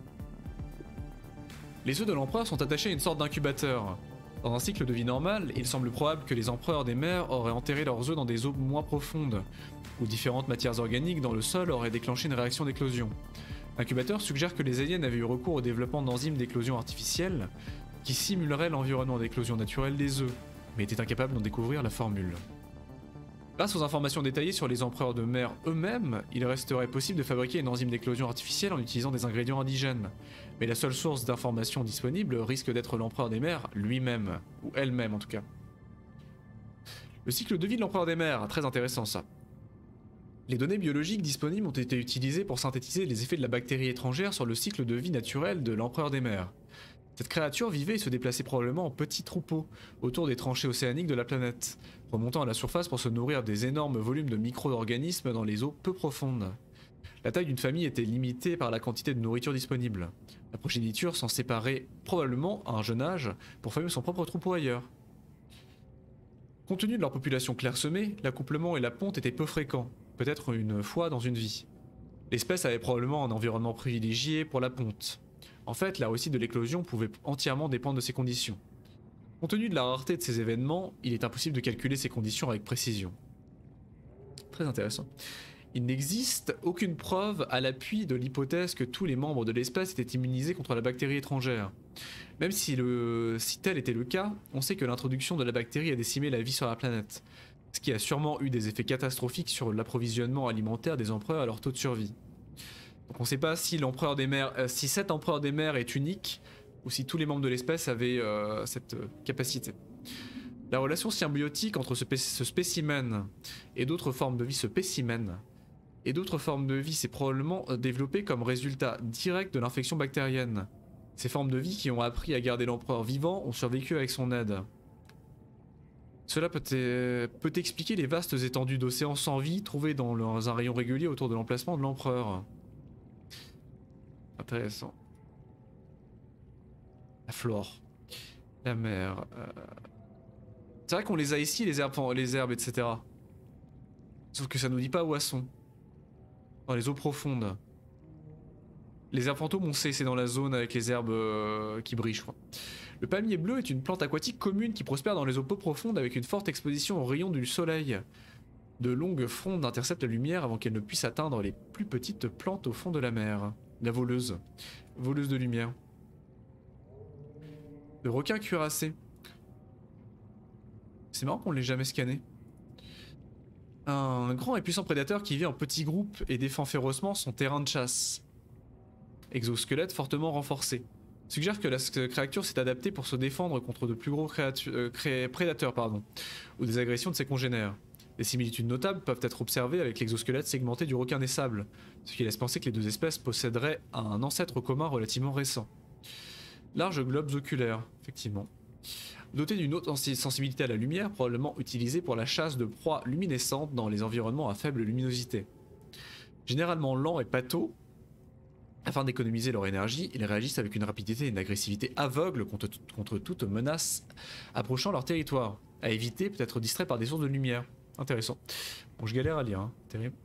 Speaker 1: Les œufs de l'empereur sont attachés à une sorte d'incubateur. Dans un cycle de vie normal, il semble probable que les empereurs des mers auraient enterré leurs œufs dans des eaux moins profondes, où différentes matières organiques dans le sol auraient déclenché une réaction d'éclosion. L'incubateur suggère que les aliens avaient eu recours au développement d'enzymes d'éclosion artificielles qui simuleraient l'environnement d'éclosion naturelle des œufs, mais étaient incapables d'en découvrir la formule. Grâce aux informations détaillées sur les empereurs de mer eux-mêmes, il resterait possible de fabriquer une enzyme d'éclosion artificielle en utilisant des ingrédients indigènes. Mais la seule source d'informations disponible risque d'être l'empereur des mers lui-même, ou elle-même en tout cas. Le cycle de vie de l'empereur des mers, très intéressant ça. Les données biologiques disponibles ont été utilisées pour synthétiser les effets de la bactérie étrangère sur le cycle de vie naturel de l'empereur des mers. Cette créature vivait et se déplaçait probablement en petits troupeaux autour des tranchées océaniques de la planète, remontant à la surface pour se nourrir des énormes volumes de micro-organismes dans les eaux peu profondes. La taille d'une famille était limitée par la quantité de nourriture disponible. La progéniture s'en séparait probablement à un jeune âge pour former son propre troupeau ailleurs. Compte tenu de leur population clairsemée, l'accouplement et la ponte étaient peu fréquents, peut-être une fois dans une vie. L'espèce avait probablement un environnement privilégié pour la ponte. En fait, la réussite de l'éclosion pouvait entièrement dépendre de ces conditions. Compte tenu de la rareté de ces événements, il est impossible de calculer ces conditions avec précision. Très intéressant. Il n'existe aucune preuve à l'appui de l'hypothèse que tous les membres de l'espèce étaient immunisés contre la bactérie étrangère. Même si tel était le cas, on sait que l'introduction de la bactérie a décimé la vie sur la planète, ce qui a sûrement eu des effets catastrophiques sur l'approvisionnement alimentaire des empereurs et leur taux de survie. Donc on ne sait pas si l'empereur des mers, si cet empereur des mers est unique, ou si tous les membres de l'espèce avaient cette capacité. La relation symbiotique entre ce spécimen et d'autres formes de vie, s'est probablement développée comme résultat direct de l'infection bactérienne. Ces formes de vie qui ont appris à garder l'empereur vivant ont survécu avec son aide. Cela peut expliquer les vastes étendues d'océans sans vie trouvées dans un rayon régulier autour de l'emplacement de l'empereur. Intéressant. La flore. La mer. C'est vrai qu'on les a ici, les herbes, etc. Sauf que ça nous dit pas où elles sont. Dans les eaux profondes. Les herbes fantômes, on sait, c'est dans la zone avec les herbes qui brillent, je crois. Le palmier bleu est une plante aquatique commune qui prospère dans les eaux peu profondes avec une forte exposition aux rayons du soleil. De longues frondes interceptent la lumière avant qu'elle ne puisse atteindre les plus petites plantes au fond de la mer. La voleuse. Voleuse de lumière. De requins cuirassés. C'est marrant qu'on ne l'ait jamais scanné. Un grand et puissant prédateur qui vit en petits groupes et défend férocement son terrain de chasse. Exosquelette fortement renforcé. Suggère que la créature s'est adaptée pour se défendre contre de plus gros prédateurs ou des agressions de ses congénères. Des similitudes notables peuvent être observées avec l'exosquelette segmenté du requin des sables, ce qui laisse penser que les deux espèces posséderaient un ancêtre commun relativement récent. Larges globes oculaires, effectivement. Doté d'une haute sensibilité à la lumière, probablement utilisée pour la chasse de proies luminescentes dans les environnements à faible luminosité. Généralement lents et pâteaux, afin d'économiser leur énergie, ils réagissent avec une rapidité et une agressivité aveugle contre toute menace approchant leur territoire. À éviter, peut être distrait par des sources de lumière. Intéressant. Bon, je galère à lire, hein. Terrible.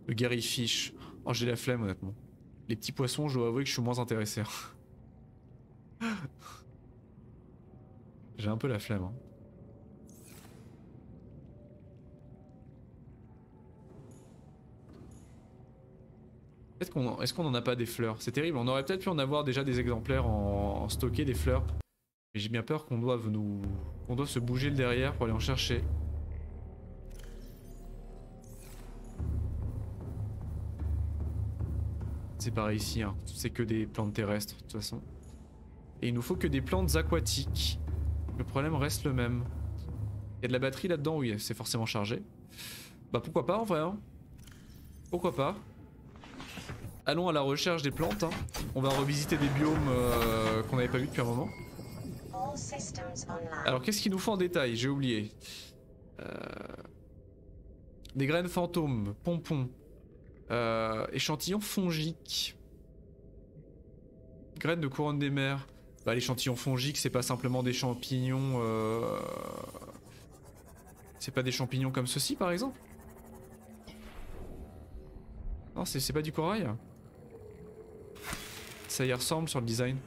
Speaker 1: Le Garyfish. Oh, j'ai la flemme, honnêtement. Les petits poissons, je dois avouer que je suis moins intéressé. J'ai un peu la flemme. Hein. Est-ce qu'on en a pas des fleurs? C'est terrible, on aurait peut-être pu en avoir déjà des exemplaires en stocké, des fleurs. Mais j'ai bien peur qu'on doive se bouger le derrière pour aller en chercher. C'est pareil ici, hein. C'est que des plantes terrestres de toute façon. Et il nous faut que des plantes aquatiques. Le problème reste le même. Il y a de la batterie là-dedans, oui, c'est forcément chargé. Bah pourquoi pas en vrai, hein. Pourquoi pas. Allons à la recherche des plantes, hein. On va revisiter des biomes qu'on n'avait pas vu depuis un moment. Alors qu'est-ce qu'il nous faut en détail? J'ai oublié. Des graines fantômes, pompons, échantillons fongiques, graines de couronne des mers. Bah, l'échantillon fongique, c'est pas simplement des champignons. C'est pas des champignons comme ceci par exemple? Non, c'est pas du corail. Ça y ressemble sur le design.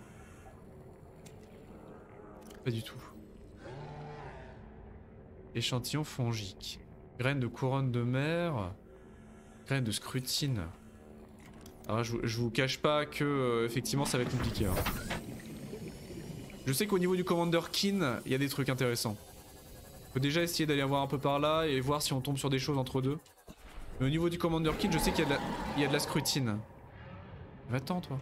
Speaker 1: Pas du tout. Échantillon fongique. Graines de couronne de mer. Graines de scrutine. Alors je vous cache pas que effectivement ça va être compliqué. Hein. Je sais qu'au niveau du Commander Keen, il y a des trucs intéressants. On peut déjà essayer d'aller voir un peu par là et voir si on tombe sur des choses entre deux. Mais au niveau du Commander Keen, je sais qu'il y a de la scrutine. Va-t'en toi.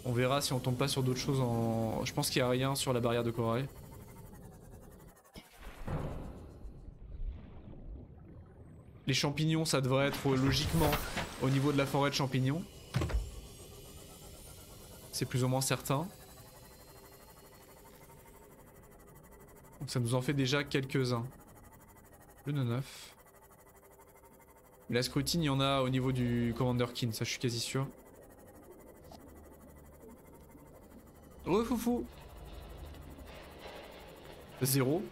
Speaker 1: On verra si on tombe pas sur d'autres choses en... Je pense qu'il n'y a rien sur la barrière de corail. Les champignons, ça devrait être logiquement au niveau de la forêt de champignons. C'est plus ou moins certain. Donc ça nous en fait déjà quelques-uns. Le 9. Mais la scrutine, il y en a au niveau du Commander Keen, ça je suis quasi sûr. Oh foufou. 0.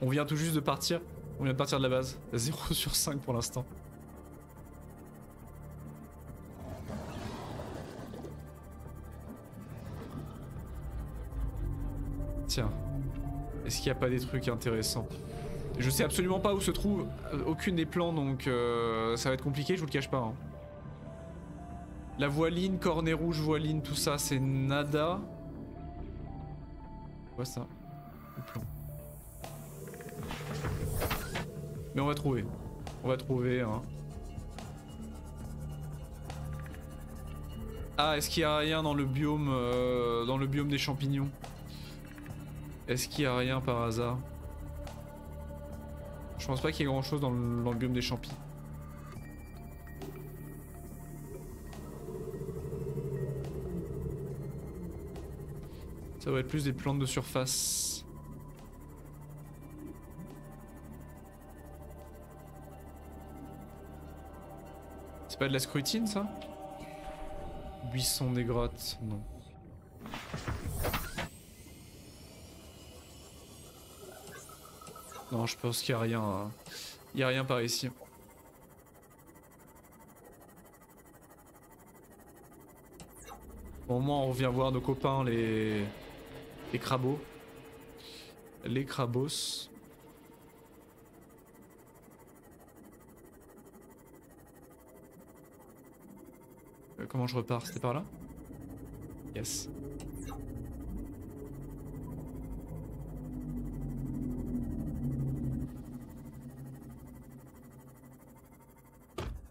Speaker 1: On vient tout juste de partir. On vient de partir de la base. 0 sur 5 pour l'instant. Tiens. Est-ce qu'il n'y a pas des trucs intéressants? Je sais absolument pas où se trouve aucune des plans, donc ça va être compliqué, je vous le cache pas. Hein. La voiline, cornet rouge, voiline, tout ça, c'est nada. Quoi ça? Le plan. Mais on va trouver. On va trouver. Hein. Ah, est-ce qu'il y a rien dans le biome des champignons? Est-ce qu'il y a rien par hasard? Je pense pas qu'il y ait grand chose dans le biome des champis. Ça va être plus des plantes de surface. C'est pas de la scrutine ça? Buisson des grottes, non. Non, je pense qu'il y a rien. Hein. Il y a rien par ici. Bon, au moins on revient voir nos copains les crabos. les crabos. Comment je repars? C'était par là? Yes.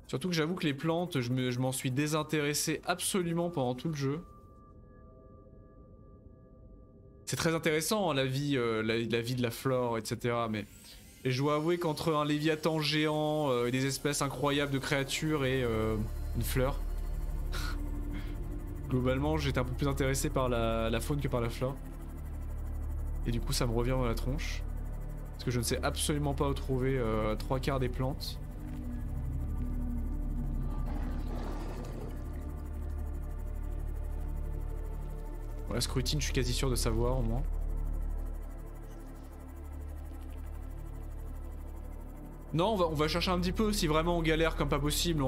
Speaker 1: Surtout que j'avoue que les plantes, je m'en suis désintéressé absolument pendant tout le jeu. C'est très intéressant hein, la vie de la flore, etc. Mais et je dois avouer qu'entre un léviathan géant et des espèces incroyables de créatures et une fleur, globalement j'étais un peu plus intéressé par la faune que par la flore. Et du coup ça me revient dans la tronche. Parce que je ne sais absolument pas où trouver 3/4 des plantes. Bon, la scrutine, je suis quasi sûr de savoir au moins. Non, on va chercher un petit peu. Si vraiment on galère comme pas possible,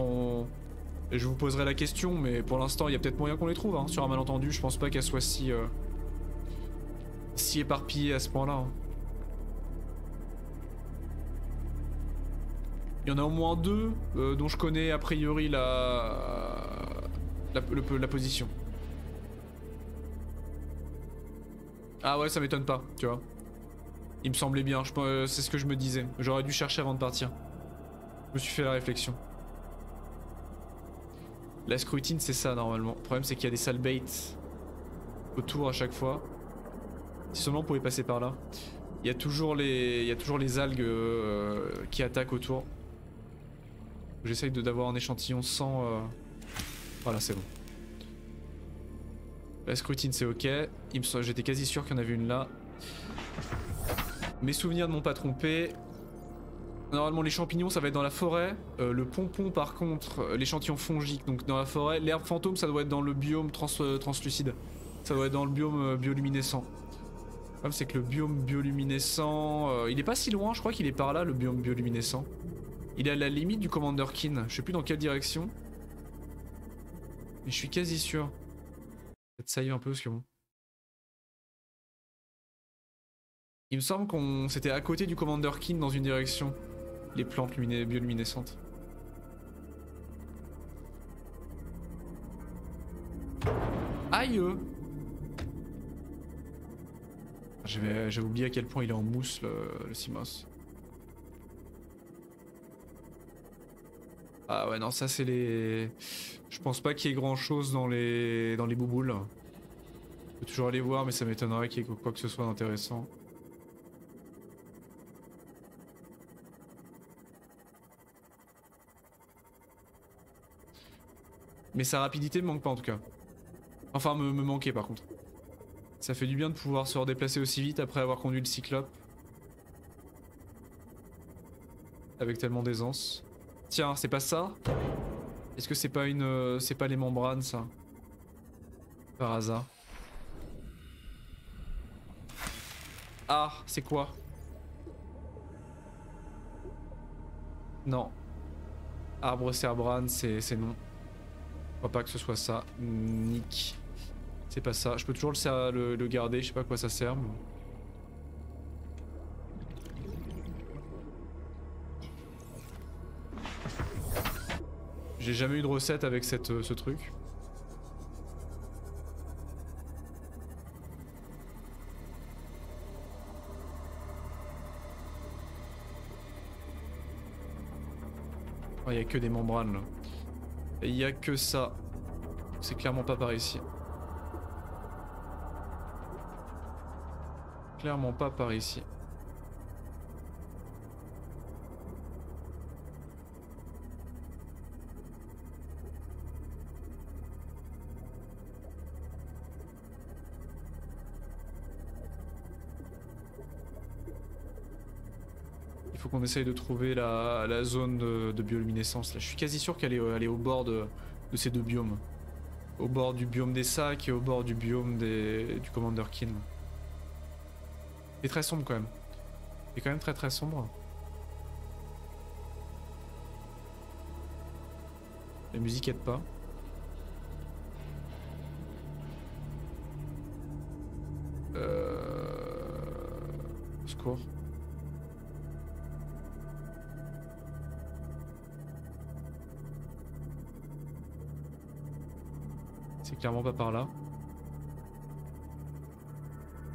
Speaker 1: je vous poserai la question. Mais pour l'instant, il y a peut-être moyen qu'on les trouve. Hein. Sur un malentendu, je pense pas qu'elle soit si éparpillée à ce point-là. Hein. Il y en a au moins 2 dont je connais a priori la position. Ah ouais, ça m'étonne pas, tu vois. Il me semblait bien, c'est ce que je me disais. J'aurais dû chercher avant de partir. Je me suis fait la réflexion. La scrutine, c'est ça normalement. Le problème, c'est qu'il y a des sales baits autour à chaque fois. Si seulement on pouvait passer par là. Il y a toujours les algues qui attaquent autour. J'essaye d'avoir un échantillon sans... Voilà, c'est bon. La scrutine c'est ok, j'étais quasi sûr qu'il y en avait une là. Mes souvenirs ne m'ont pas trompé. Normalement les champignons ça va être dans la forêt. Le pompon par contre, l'échantillon fongique donc dans la forêt. L'herbe fantôme ça doit être dans le biome translucide. Ça doit être dans le biome bioluminescent. Le problème c'est que le biome bioluminescent... il est pas si loin, je crois qu'il est par là le biome bioluminescent. Il est à la limite du Commander Keen, je sais plus dans quelle direction. Mais je suis quasi sûr. Peut-être save un peu parce que bon. Il me semble qu'on c'était à côté du Commander Keen dans une direction. Les plantes bioluminescentes. Aïe! J'avais oublié à quel point il est en mousse le Simos. Ah ouais non ça c'est les... Je pense pas qu'il y ait grand chose dans les bouboules. Je peux toujours aller voir mais ça m'étonnerait qu'il y ait quoi que ce soit d'intéressant. Mais sa rapidité me manque pas en tout cas. Enfin me manquait par contre. Ça fait du bien de pouvoir se redéplacer aussi vite après avoir conduit le cyclope. Avec tellement d'aisance. Tiens, c'est pas ça? Est-ce que c'est pas c'est pas les membranes ça? Par hasard. Ah, c'est quoi? Non. Arbre Cerbrane, c'est non. Je crois pas que ce soit ça. Nick. C'est pas ça. Je peux toujours le garder, je sais pas à quoi ça sert. Mais... J'ai jamais eu de recette avec ce truc. Il y a que des membranes là. Et il y a que ça. C'est clairement pas par ici. Clairement pas par ici. Il faut qu'on essaye de trouver la zone de bioluminescence. Là, je suis quasi sûr qu'elle est au bord de ces deux biomes. Au bord du biome des sacs et au bord du biome du Commander Keen. C'est très sombre quand même. C'est quand même très très sombre. La musique aide pas. parcours. C'est clairement pas par là.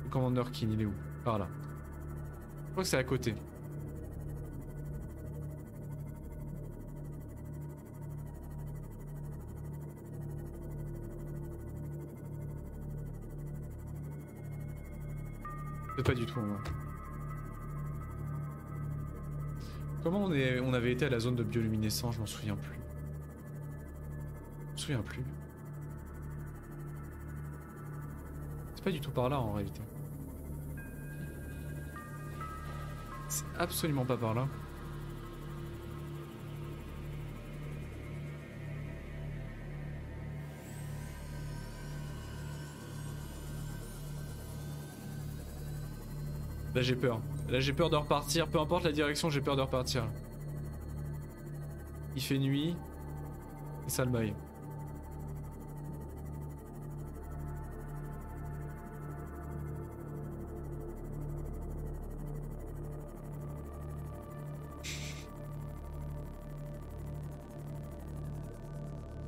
Speaker 1: Le Commander Keen, il est où? Par là. Je crois que c'est à côté. C'est pas du tout moi. Comment on avait été à la zone de bioluminescence, je m'en souviens plus. Je m'en souviens plus. C'est pas du tout par là en réalité. C'est absolument pas par là. Là j'ai peur. Là j'ai peur de repartir. Peu importe la direction, j'ai peur de repartir. Il fait nuit. C'est ça le bail.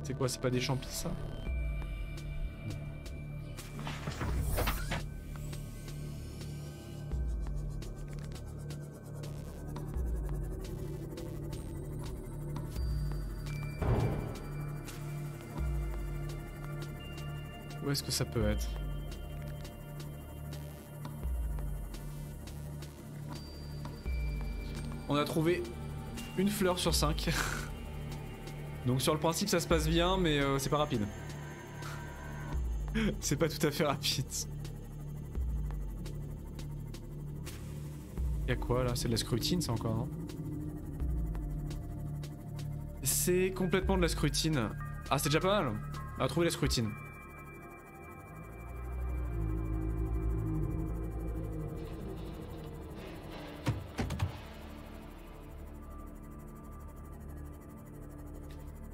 Speaker 1: C'est quoi, c'est pas des champis ça? Où est-ce que ça peut être? On a trouvé une fleur sur 5. Donc sur le principe ça se passe bien mais c'est pas rapide. C'est pas tout à fait rapide. Y'a quoi là? C'est de la scrutine ça encore non? C'est complètement de la scrutine. Ah c'est déjà pas mal. On a trouvé la scrutine.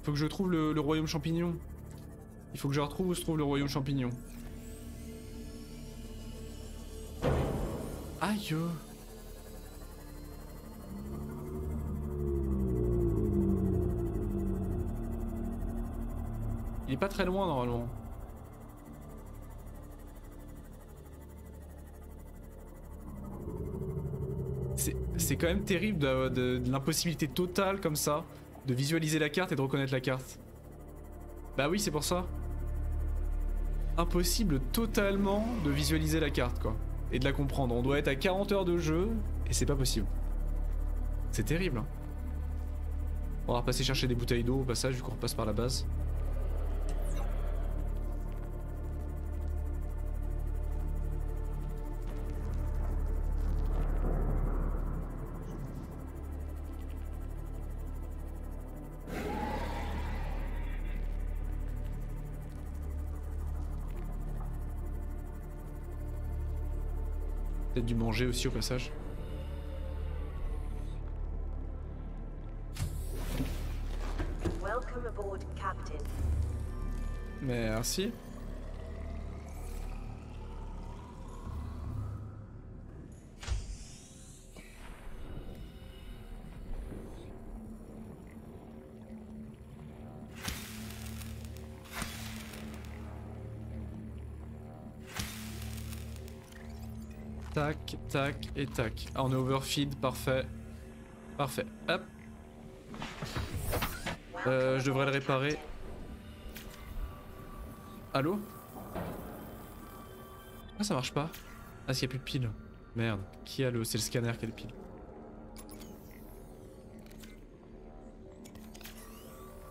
Speaker 1: Faut que je trouve le royaume champignon. Il faut que je retrouve où se trouve le royaume champignon. Aïe. Il est pas très loin normalement. C'est quand même terrible de l'impossibilité totale comme ça de visualiser la carte et de reconnaître la carte. Bah oui, c'est pour ça. Impossible totalement de visualiser la carte quoi. Et de la comprendre. On doit être à 40 heures de jeu et c'est pas possible. C'est terrible. Hein. On va repasser chercher des bouteilles d'eau au passage vu qu'on repasse par la base. Peut-être dû manger aussi au passage.
Speaker 5: Welcome aboard, Captain.
Speaker 1: Merci. Tac, tac et tac. Ah, on est overfeed, parfait. Parfait. Hop. Je devrais le réparer. Allô? Ah, ça marche pas. Ah, s'il y a plus de piles. Merde. Qui a le... C'est le scanner qui a les piles.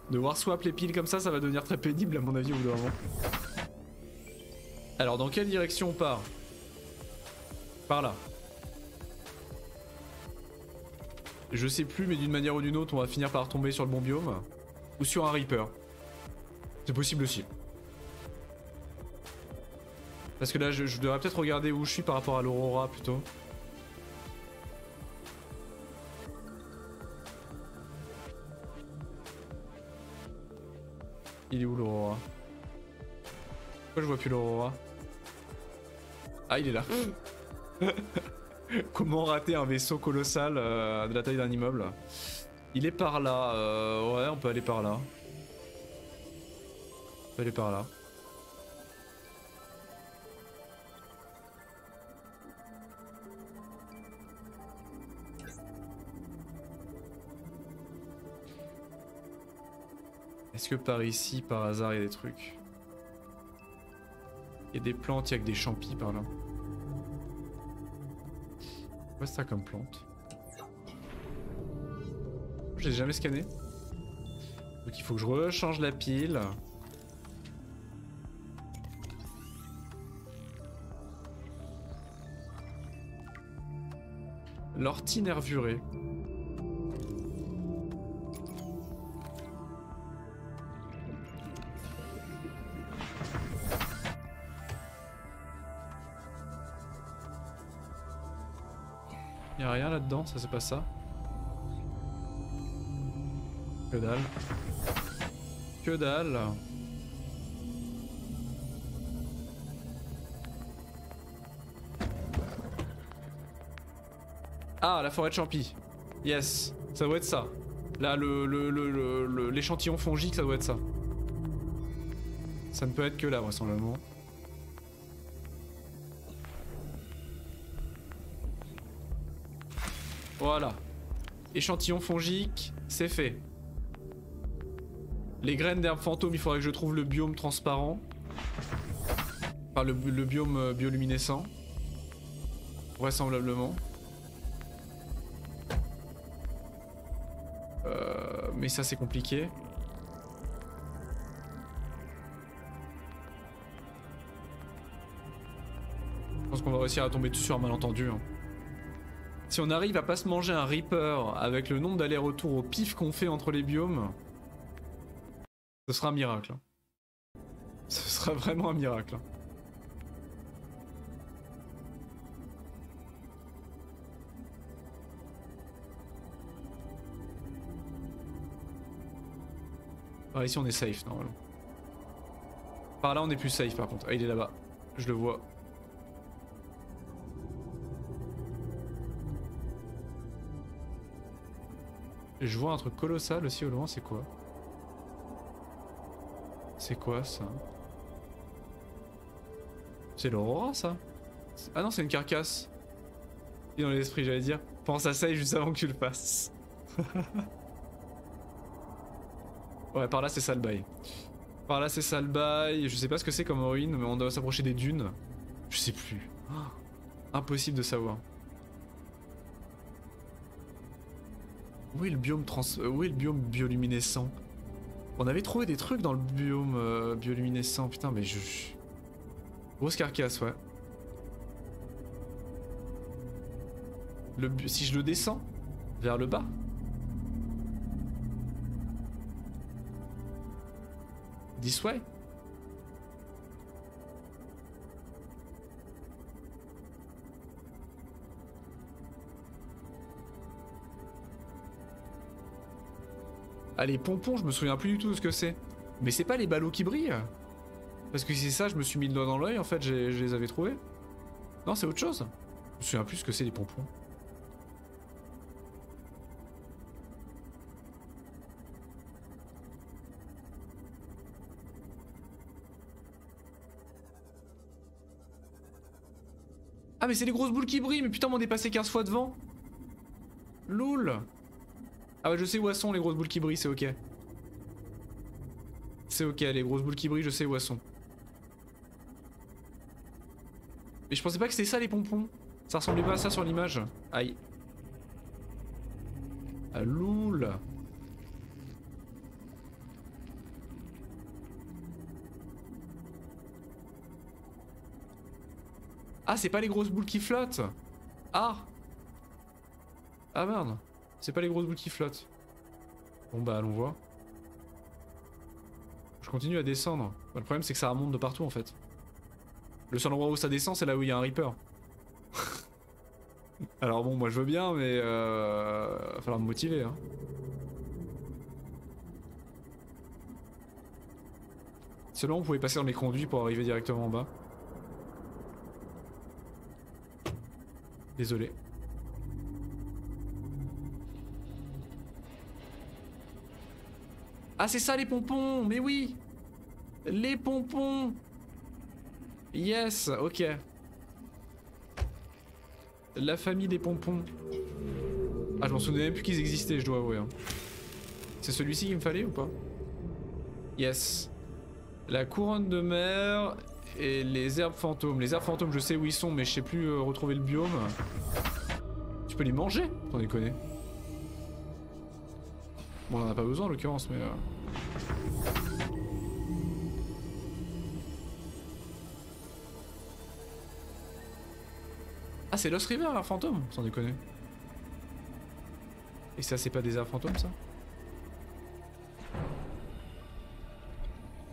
Speaker 1: Devoir swap les piles comme ça va devenir très pénible à mon avis au bout d'un moment. Alors, dans quelle direction on part? Par là. Je sais plus, mais d'une manière ou d'une autre, on va finir par tomber sur le bon biome. Ou sur un Reaper. C'est possible aussi. Parce que là, je devrais peut-être regarder où je suis par rapport à l'Aurora plutôt. Il est où l'Aurora? Pourquoi je vois plus l'Aurora? Ah, il est là. Comment rater un vaisseau colossal de la taille d'un immeuble? Il est par là. Ouais, on peut aller par là. On peut aller par là. Est-ce que par ici, par hasard, il y a des trucs? Il y a des plantes, il y a que des champis par là. Quoi ça comme plante? Je l'ai jamais scanné. Donc il faut que je rechange la pile. L'ortie nervurée. Y'a rien là-dedans, ça c'est pas ça. Que dalle. Que dalle. Ah, la forêt de champi. Yes, ça doit être ça. Là, l'échantillon fongique, ça doit être ça. Ça ne peut être que là, vraisemblablement. Voilà. Échantillon fongique, c'est fait. Les graines d'herbe fantôme, il faudrait que je trouve le biome transparent. Enfin, le biome bioluminescent. Vraisemblablement. Mais ça, c'est compliqué. Je pense qu'on va réussir à tomber dessus sur un malentendu. Hein. Si on arrive à pas se manger un Reaper avec le nombre d'allers-retours au pif qu'on fait entre les biomes, ce sera un miracle. Ce sera vraiment un miracle. Ah, ici on est safe normalement. Par là on est plus safe par contre. Ah, il est là-bas. Je le vois. Je vois un truc colossal aussi au loin, c'est quoi? C'est quoi ça? C'est l'Aurora ça? Ah non, c'est une carcasse. Et dans l'esprit, j'allais dire. Pense à ça juste avant que tu le fasses. Ouais, par là c'est ça le bail. Par là c'est ça le bail. Je sais pas ce que c'est comme ruine, mais on doit s'approcher des dunes. Je sais plus. Oh, impossible de savoir. Où est le biome où est le biome bioluminescent? On avait trouvé des trucs dans le biome bioluminescent. Putain, mais je... Grosse carcasse, ouais. Si je le descends vers le bas. This way? Ah, les pompons, je me souviens plus du tout de ce que c'est. Mais c'est pas les ballots qui brillent? Parce que si c'est ça, je me suis mis le doigt dans l'œil, en fait, je les avais trouvés. Non, c'est autre chose. Je me souviens plus ce que c'est les pompons. Ah mais c'est les grosses boules qui brillent, mais putain m'en est passé 15 fois devant. Loul. Ah ouais, je sais où elles sont les grosses boules qui brillent, c'est ok. C'est ok, les grosses boules qui brillent, je sais où elles sont. Mais je pensais pas que c'était ça les pompons. Ça ressemblait pas à ça sur l'image. Aïe. Ah loul. Ah, c'est pas les grosses boules qui flottent. Ah. Ah merde. C'est pas les grosses boules qui flottent. Bon bah allons voir. Je continue à descendre. Bah, le problème c'est que ça remonte de partout en fait. Le seul endroit où ça descend c'est là où il y a un Reaper. Alors bon moi je veux bien mais va falloir me motiver hein. Seulement on pouvait passer dans les conduits pour arriver directement en bas. Désolé. Ah c'est ça les pompons, mais oui. Les pompons. Yes, ok. La famille des pompons. Ah je m'en souvenais même plus qu'ils existaient, je dois avouer. Hein. C'est celui-ci qu'il me fallait ou pas? Yes. La couronne de mer et les herbes fantômes. Les herbes fantômes je sais où ils sont mais je sais plus retrouver le biome. Tu peux les manger, sans déconner. Bon on en a pas besoin en l'occurrence mais... Ah c'est Lost River l'herbe fantôme, sans déconner. Et ça c'est pas des herbes fantômes ça?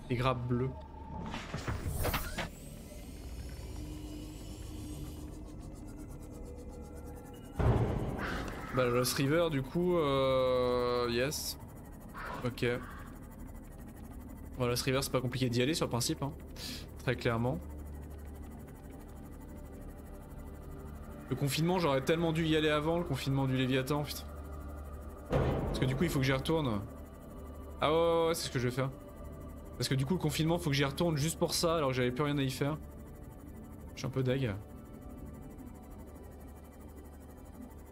Speaker 1: Des grappes bleues. Bah Lost River du coup yes. Ok. Bon Lost River c'est pas compliqué d'y aller sur le principe hein. Très clairement. Le confinement j'aurais tellement dû y aller avant, le confinement du Léviathan putain. Parce que du coup il faut que j'y retourne. Ah ouais c'est ce que je vais faire. Parce que du coup le confinement faut que j'y retourne juste pour ça alors que j'avais plus rien à y faire. Je suis un peu deg.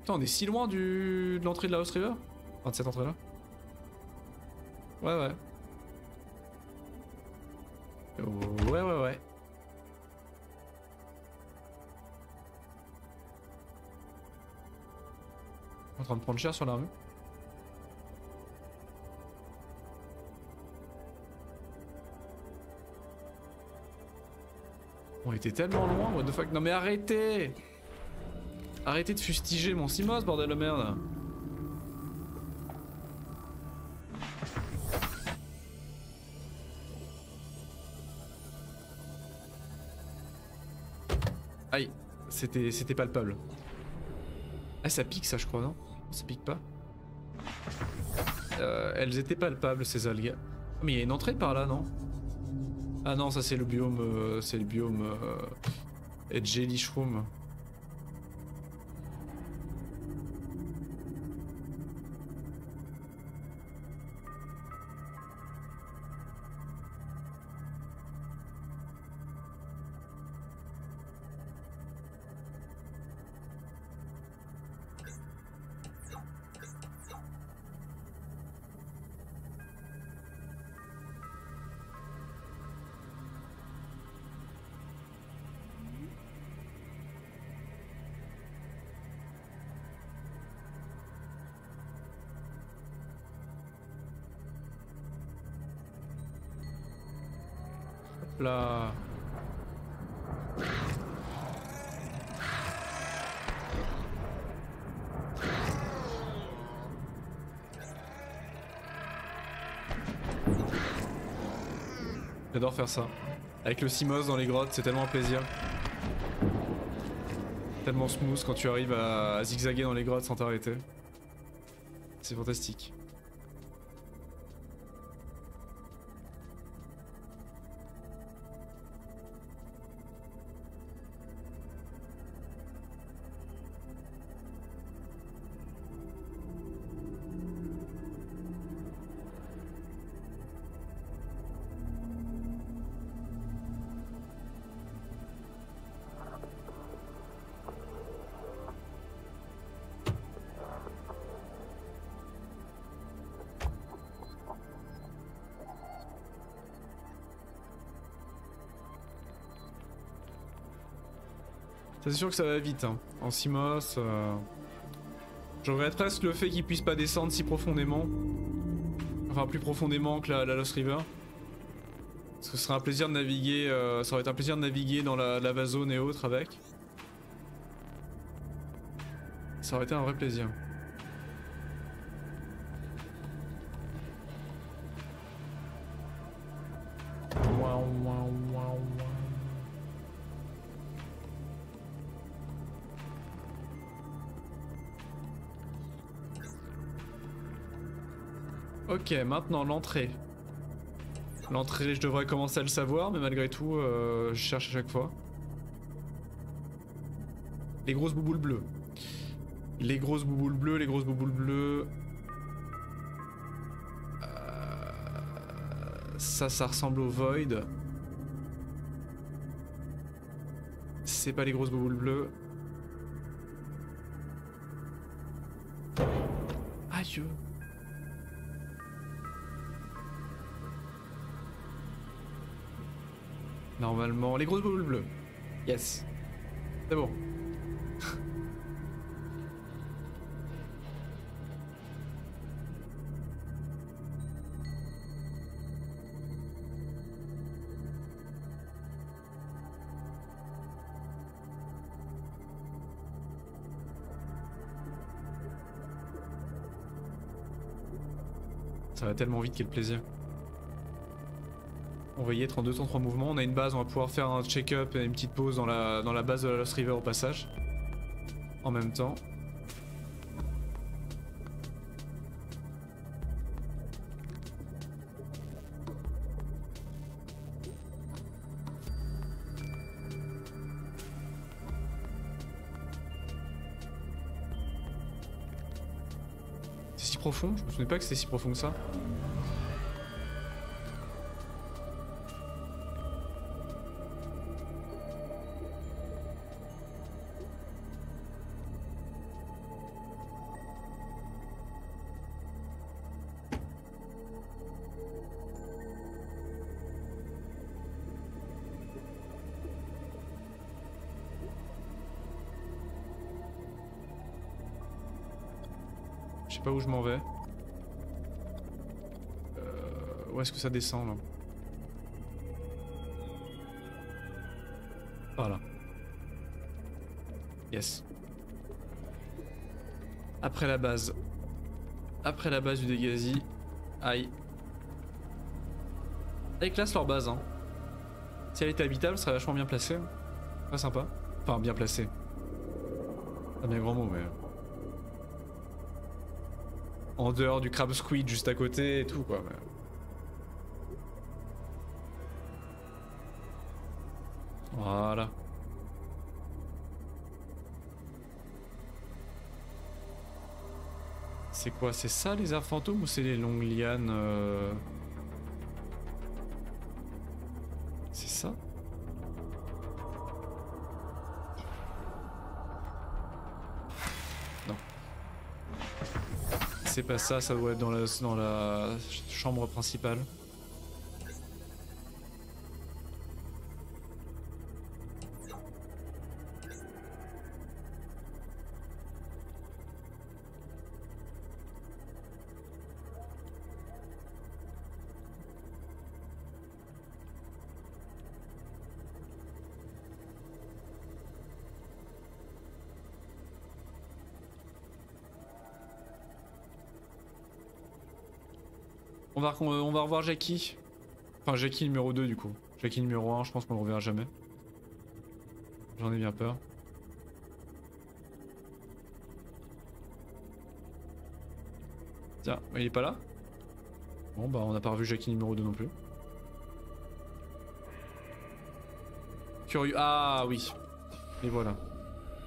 Speaker 1: Putain on est si loin de l'entrée de la Lost River. Enfin de cette entrée là. Ouais. Ouais. En train de prendre cher sur l'armure. On était tellement loin, what the fuck. Non mais arrêtez. Arrêtez de fustiger mon Simos, bordel de merde. Aïe, c'était palpable. Ah ça pique ça je crois non? Ça pique pas. Elles étaient palpables ces algues. Mais il y a une entrée par là non? Ah non ça c'est le biome Jelly Shroom. Là. J'adore faire ça. Avec le Simos dans les grottes, c'est tellement un plaisir. Tellement smooth quand tu arrives à zigzaguer dans les grottes sans t'arrêter. C'est fantastique. C'est sûr que ça va vite, hein. En Simos. Je regrette presque le fait qu'il puisse pas descendre si profondément. Enfin, plus profondément que la Lost River. Parce que ce serait un plaisir de naviguer. Ça aurait été un plaisir de naviguer dans la lava zone et autres avec. Ça aurait été un vrai plaisir. Ok, maintenant l'entrée. L'entrée, je devrais commencer à le savoir, mais malgré tout, je cherche à chaque fois. Les grosses bouboules bleues. Les grosses bouboules bleues, les grosses bouboules bleues. Ça ressemble au Void. C'est pas les grosses boules bleues. Aïe. Normalement, les grosses boules bleues. Yes. C'est bon. Ça va tellement vite, quel plaisir. On va y être en 2 temps 3 mouvements. On a une base, on va pouvoir faire un check-up et une petite pause dans la base de la Lost River au passage. En même temps. C'est si profond? Je me souvenais pas que c'était si profond que ça. Je sais pas où je m'en vais. Où est-ce que ça descend là? Voilà. Yes. Après la base. Après la base du Degasi. Aïe. Elle classe leur base hein. Si elle était habitable, elle serait vachement bien placée. Très sympa. Enfin bien placée. Pas bien grand mot mais... En dehors du crabe squid juste à côté et tout quoi. Mais... Voilà. C'est quoi? C'est ça les airs fantômes ou c'est les longues lianes C'est ça? Non. C'est pas ça, ça doit être dans la chambre principale. On va revoir Jackie. Enfin Jackie numéro 2 du coup. Jackie numéro 1 je pense qu'on le reverra jamais. J'en ai bien peur. Tiens, il est pas là? Bon bah on n'a pas revu Jackie numéro 2 non plus. Curieux. Ah oui. Et voilà.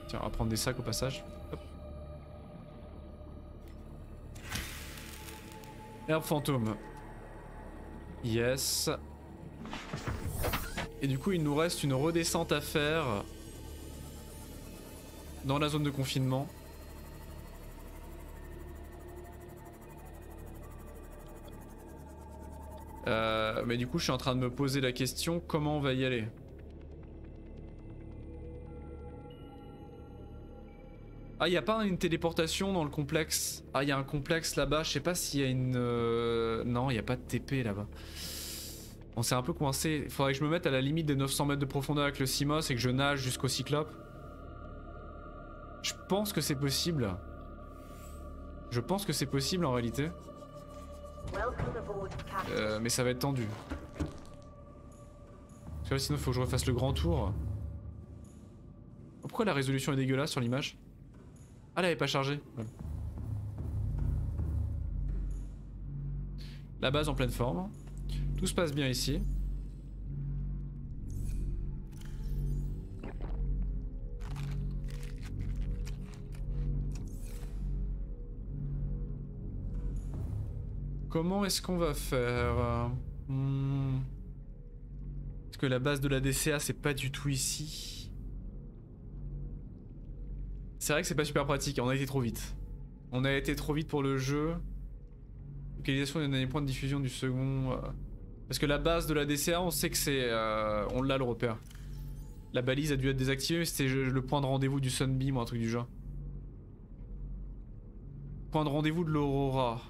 Speaker 1: Tiens, on va prendre des sacs au passage. Hop. Herbe fantôme. Yes. Et du coup il nous reste une redescente à faire dans la zone de confinement. Mais du coup je suis en train de me poser la question comment on va y aller. Ah, il n'y a pas une téléportation dans le complexe. Ah, il y a un complexe là-bas. Je sais pas s'il y a une... Non, il n'y a pas de TP là-bas. On s'est un peu coincé. Il faudrait que je me mette à la limite des 900 mètres de profondeur avec le Simos et que je nage jusqu'au Cyclope. Je pense que c'est possible. Je pense que c'est possible en réalité. Mais ça va être tendu. Parce que là, sinon il faut que je refasse le grand tour. Pourquoi la résolution est dégueulasse sur l'image? Ah, elle avait pas chargé. Ouais. La base en pleine forme. Tout se passe bien ici. Comment est-ce qu'on va faire? Parce que la base de la DCA c'est pas du tout ici. C'est vrai que c'est pas super pratique, on a été trop vite. On a été trop vite pour le jeu. Localisation des derniers points de diffusion du second. Parce que la base de la DCA, on sait que c'est... on l'a le repère. La balise a dû être désactivée, mais c'était le point de rendez-vous du Sunbeam ou un truc du genre. Point de rendez-vous de l'Aurora.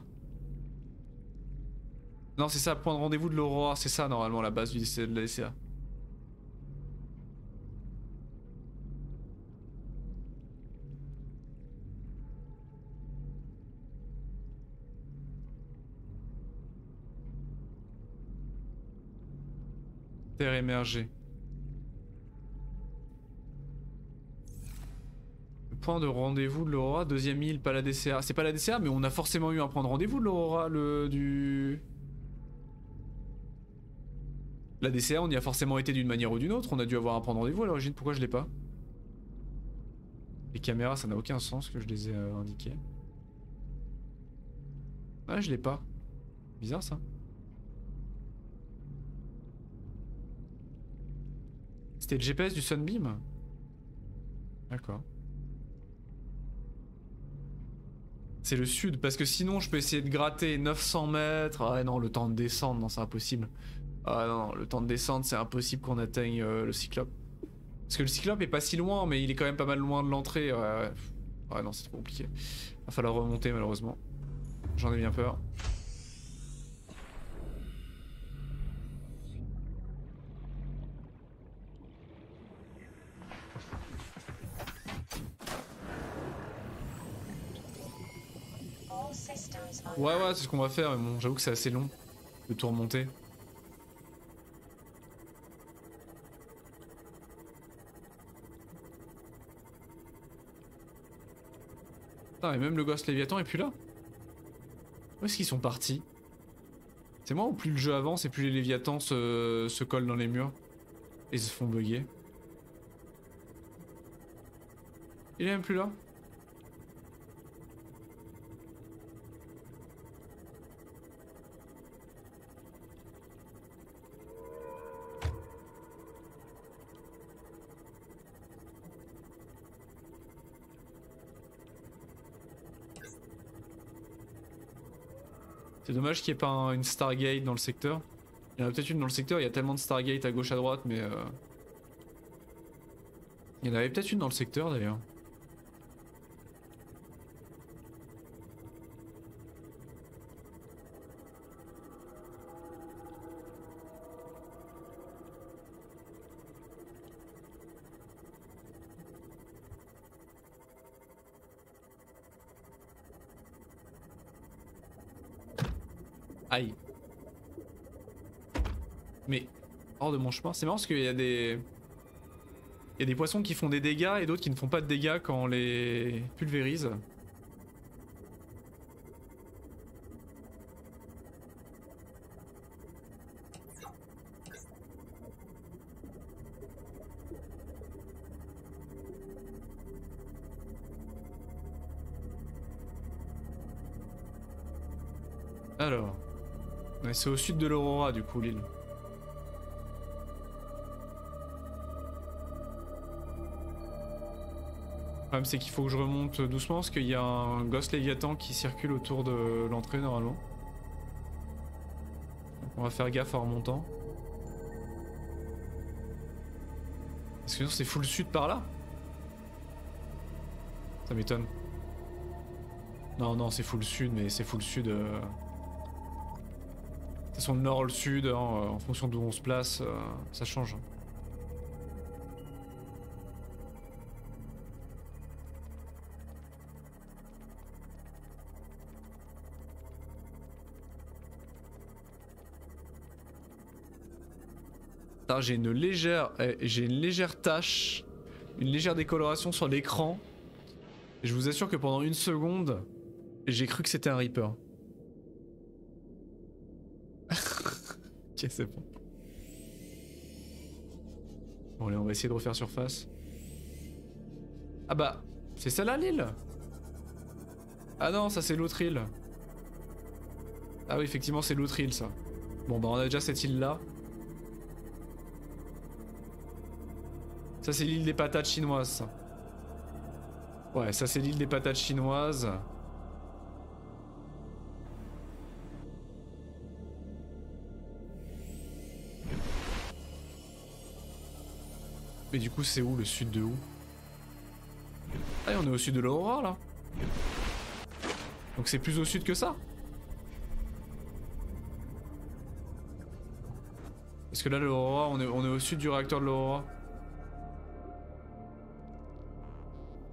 Speaker 1: Non, c'est ça, point de rendez-vous de l'Aurora, c'est ça normalement la base de la DCA. Terre émergée. Le point de rendez-vous de l'Aurora, deuxième île, pas la DCA. C'est pas la DCA, mais on a forcément eu un point de rendez-vous de l'Aurora, La DCA, on y a forcément été d'une manière ou d'une autre. On a dû avoir un point de rendez-vous à l'origine. Pourquoi je l'ai pas? Les caméras, ça n'a aucun sens que je les ai indiquées. Ah, je l'ai pas. Bizarre ça. C'était le GPS du Sunbeam? D'accord. C'est le sud, parce que sinon je peux essayer de gratter 900 mètres. Ah non, le temps de descendre, non, c'est impossible. Ah non, le temps de descendre, c'est impossible qu'on atteigne le Cyclope. Parce que le Cyclope est pas si loin, mais il est quand même pas mal loin de l'entrée. Ouais, non, c'est trop compliqué. Va falloir remonter, malheureusement. J'en ai bien peur. Ouais, c'est ce qu'on va faire, mais bon, j'avoue que c'est assez long de tout remonter. Putain, et même le Ghost Léviathan est plus là. Où est-ce qu'ils sont partis? C'est moi ou plus le jeu avance et plus les Léviathans se collent dans les murs et se font bugger? Il est même plus là? C'est dommage qu'il n'y ait pas une Stargate dans le secteur. Il y en a peut-être une dans le secteur, il y a tellement de Stargate à gauche à droite, mais il y en avait peut-être une dans le secteur d'ailleurs. Aïe. Mais hors de mon chemin. C'est marrant parce qu'il y a des... Il y a des poissons qui font des dégâts et d'autres qui ne font pas de dégâts quand on les pulvérise. Alors... Ouais, c'est au sud de l'Aurora du coup l'île. Le problème c'est qu'il faut que je remonte doucement parce qu'il y a un Ghost Léviathan qui circule autour de l'entrée normalement. Donc on va faire gaffe en remontant. Parce que sinon c'est full sud par là. Ça m'étonne. Non c'est full sud mais c'est full sud... De toute façon, le nord ou le sud, hein, en fonction d'où on se place, ça change. J'ai une légère tache, une légère décoloration sur l'écran. Et je vous assure que pendant une seconde, j'ai cru que c'était un Reaper. Ok, c'est bon. Bon allez, on va essayer de refaire surface. Ah bah, c'est celle-là l'île? Ah non, ça c'est l'autre île. Ah oui, effectivement c'est l'autre île ça. Bon bah on a déjà cette île là. Ça c'est l'île des patates chinoises ça. Ouais ça c'est l'île des patates chinoises. Mais du coup c'est où le sud de où? Ah on est au sud de l'Aurora là. Donc c'est plus au sud que ça? Parce que là l'Aurora, on est au sud du réacteur de l'Aurora.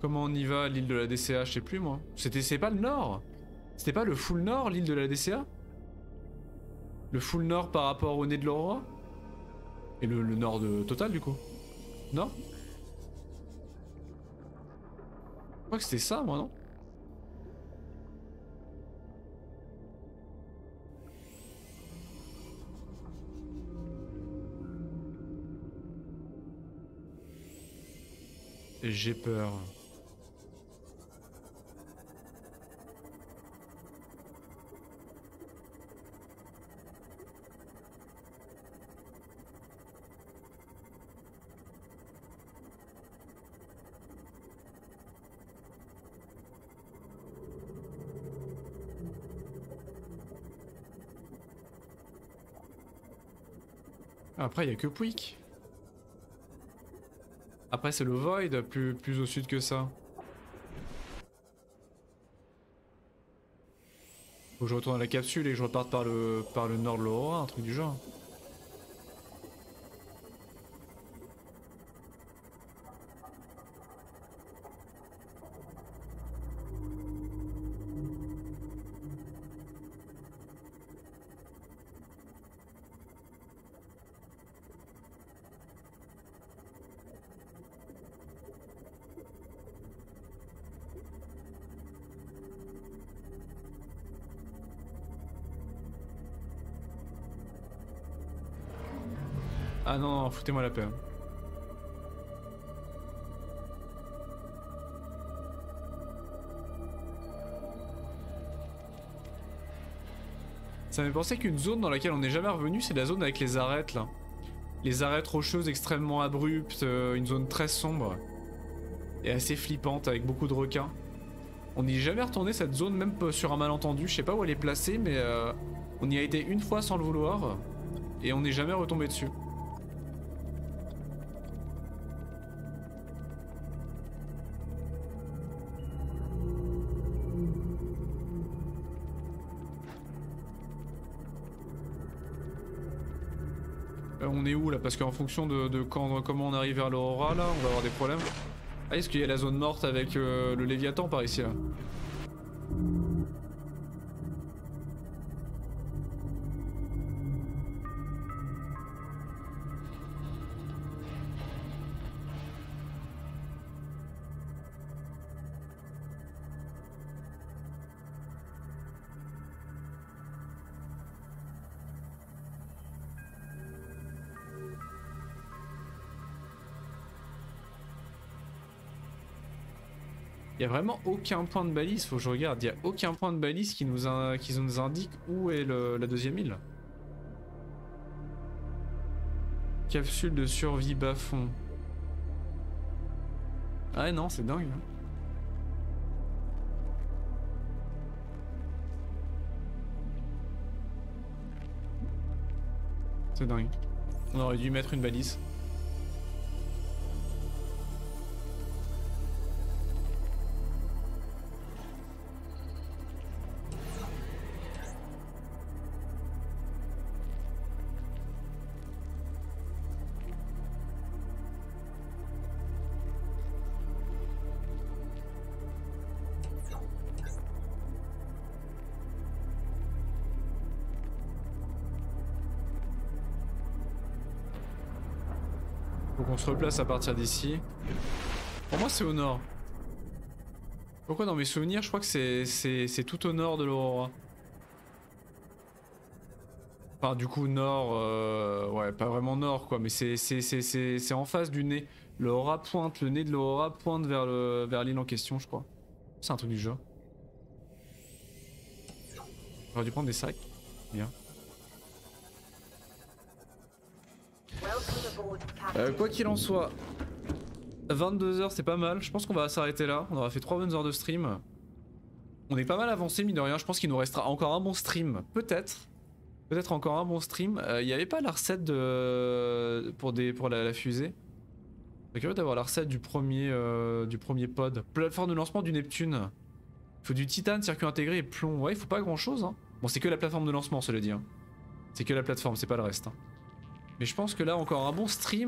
Speaker 1: Comment on y va à l'île de la DCA? Je sais plus moi. C'est pas le nord? C'était pas le full nord l'île de la DCA? Le full nord par rapport au nez de l'Aurora? Et le nord de total du coup? Non? Je crois que c'était ça moi non? J'ai peur. Après, il y a que Pouic. Après, c'est le Void, plus au sud que ça. Faut que je retourne à la capsule et que je reparte par le nord de l'Aurora, un truc du genre. Ah non, non foutez-moi la paix. Ça m'a pensé qu'une zone dans laquelle on n'est jamais revenu, c'est la zone avec les arêtes là. Les arêtes rocheuses extrêmement abruptes, une zone très sombre. Et assez flippante avec beaucoup de requins. On n'y est jamais retourné cette zone, même sur un malentendu. Je sais pas où elle est placée, mais on y a été une fois sans le vouloir. Et on n'est jamais retombé dessus. On est où là? Parce qu'en fonction de comment on arrive vers l'Aurora là, on va avoir des problèmes. Ah, est-ce qu'il y a la zone morte avec le Léviathan par ici là? Il y a vraiment aucun point de balise, faut que je regarde. Il y a aucun point de balise qui nous indique où est la deuxième île. Capsule de survie bas-fond. Ah non, c'est dingue. Hein. C'est dingue. On aurait dû mettre une balise. Faut qu'on se replace à partir d'ici. Pour moi c'est au nord. Pourquoi dans mes souvenirs je crois que c'est tout au nord de l'Aurora. Enfin du coup nord, ouais pas vraiment nord quoi, mais c'est en face du nez. L'Aurora pointe, le nez de l'Aurora pointe vers l'île en question je crois. C'est un truc du genre. J'aurais dû prendre des sacs. Bien. Quoi qu'il en soit, 22 h c'est pas mal. Je pense qu'on va s'arrêter là. On aura fait 3 bonnes heures de stream. On est pas mal avancé, mine de rien. Je pense qu'il nous restera encore un bon stream. Peut-être. Peut-être encore un bon stream. Il n'y avait pas la recette de... pour la fusée. C'est curieux d'avoir la recette du premier pod. Plateforme de lancement du Neptune. Il faut du titane, circuit intégré et plomb. Ouais, il faut pas grand chose. Hein. Bon, c'est que la plateforme de lancement, cela dit. Hein. C'est que la plateforme, c'est pas le reste. Hein. Mais je pense que là, encore un bon stream.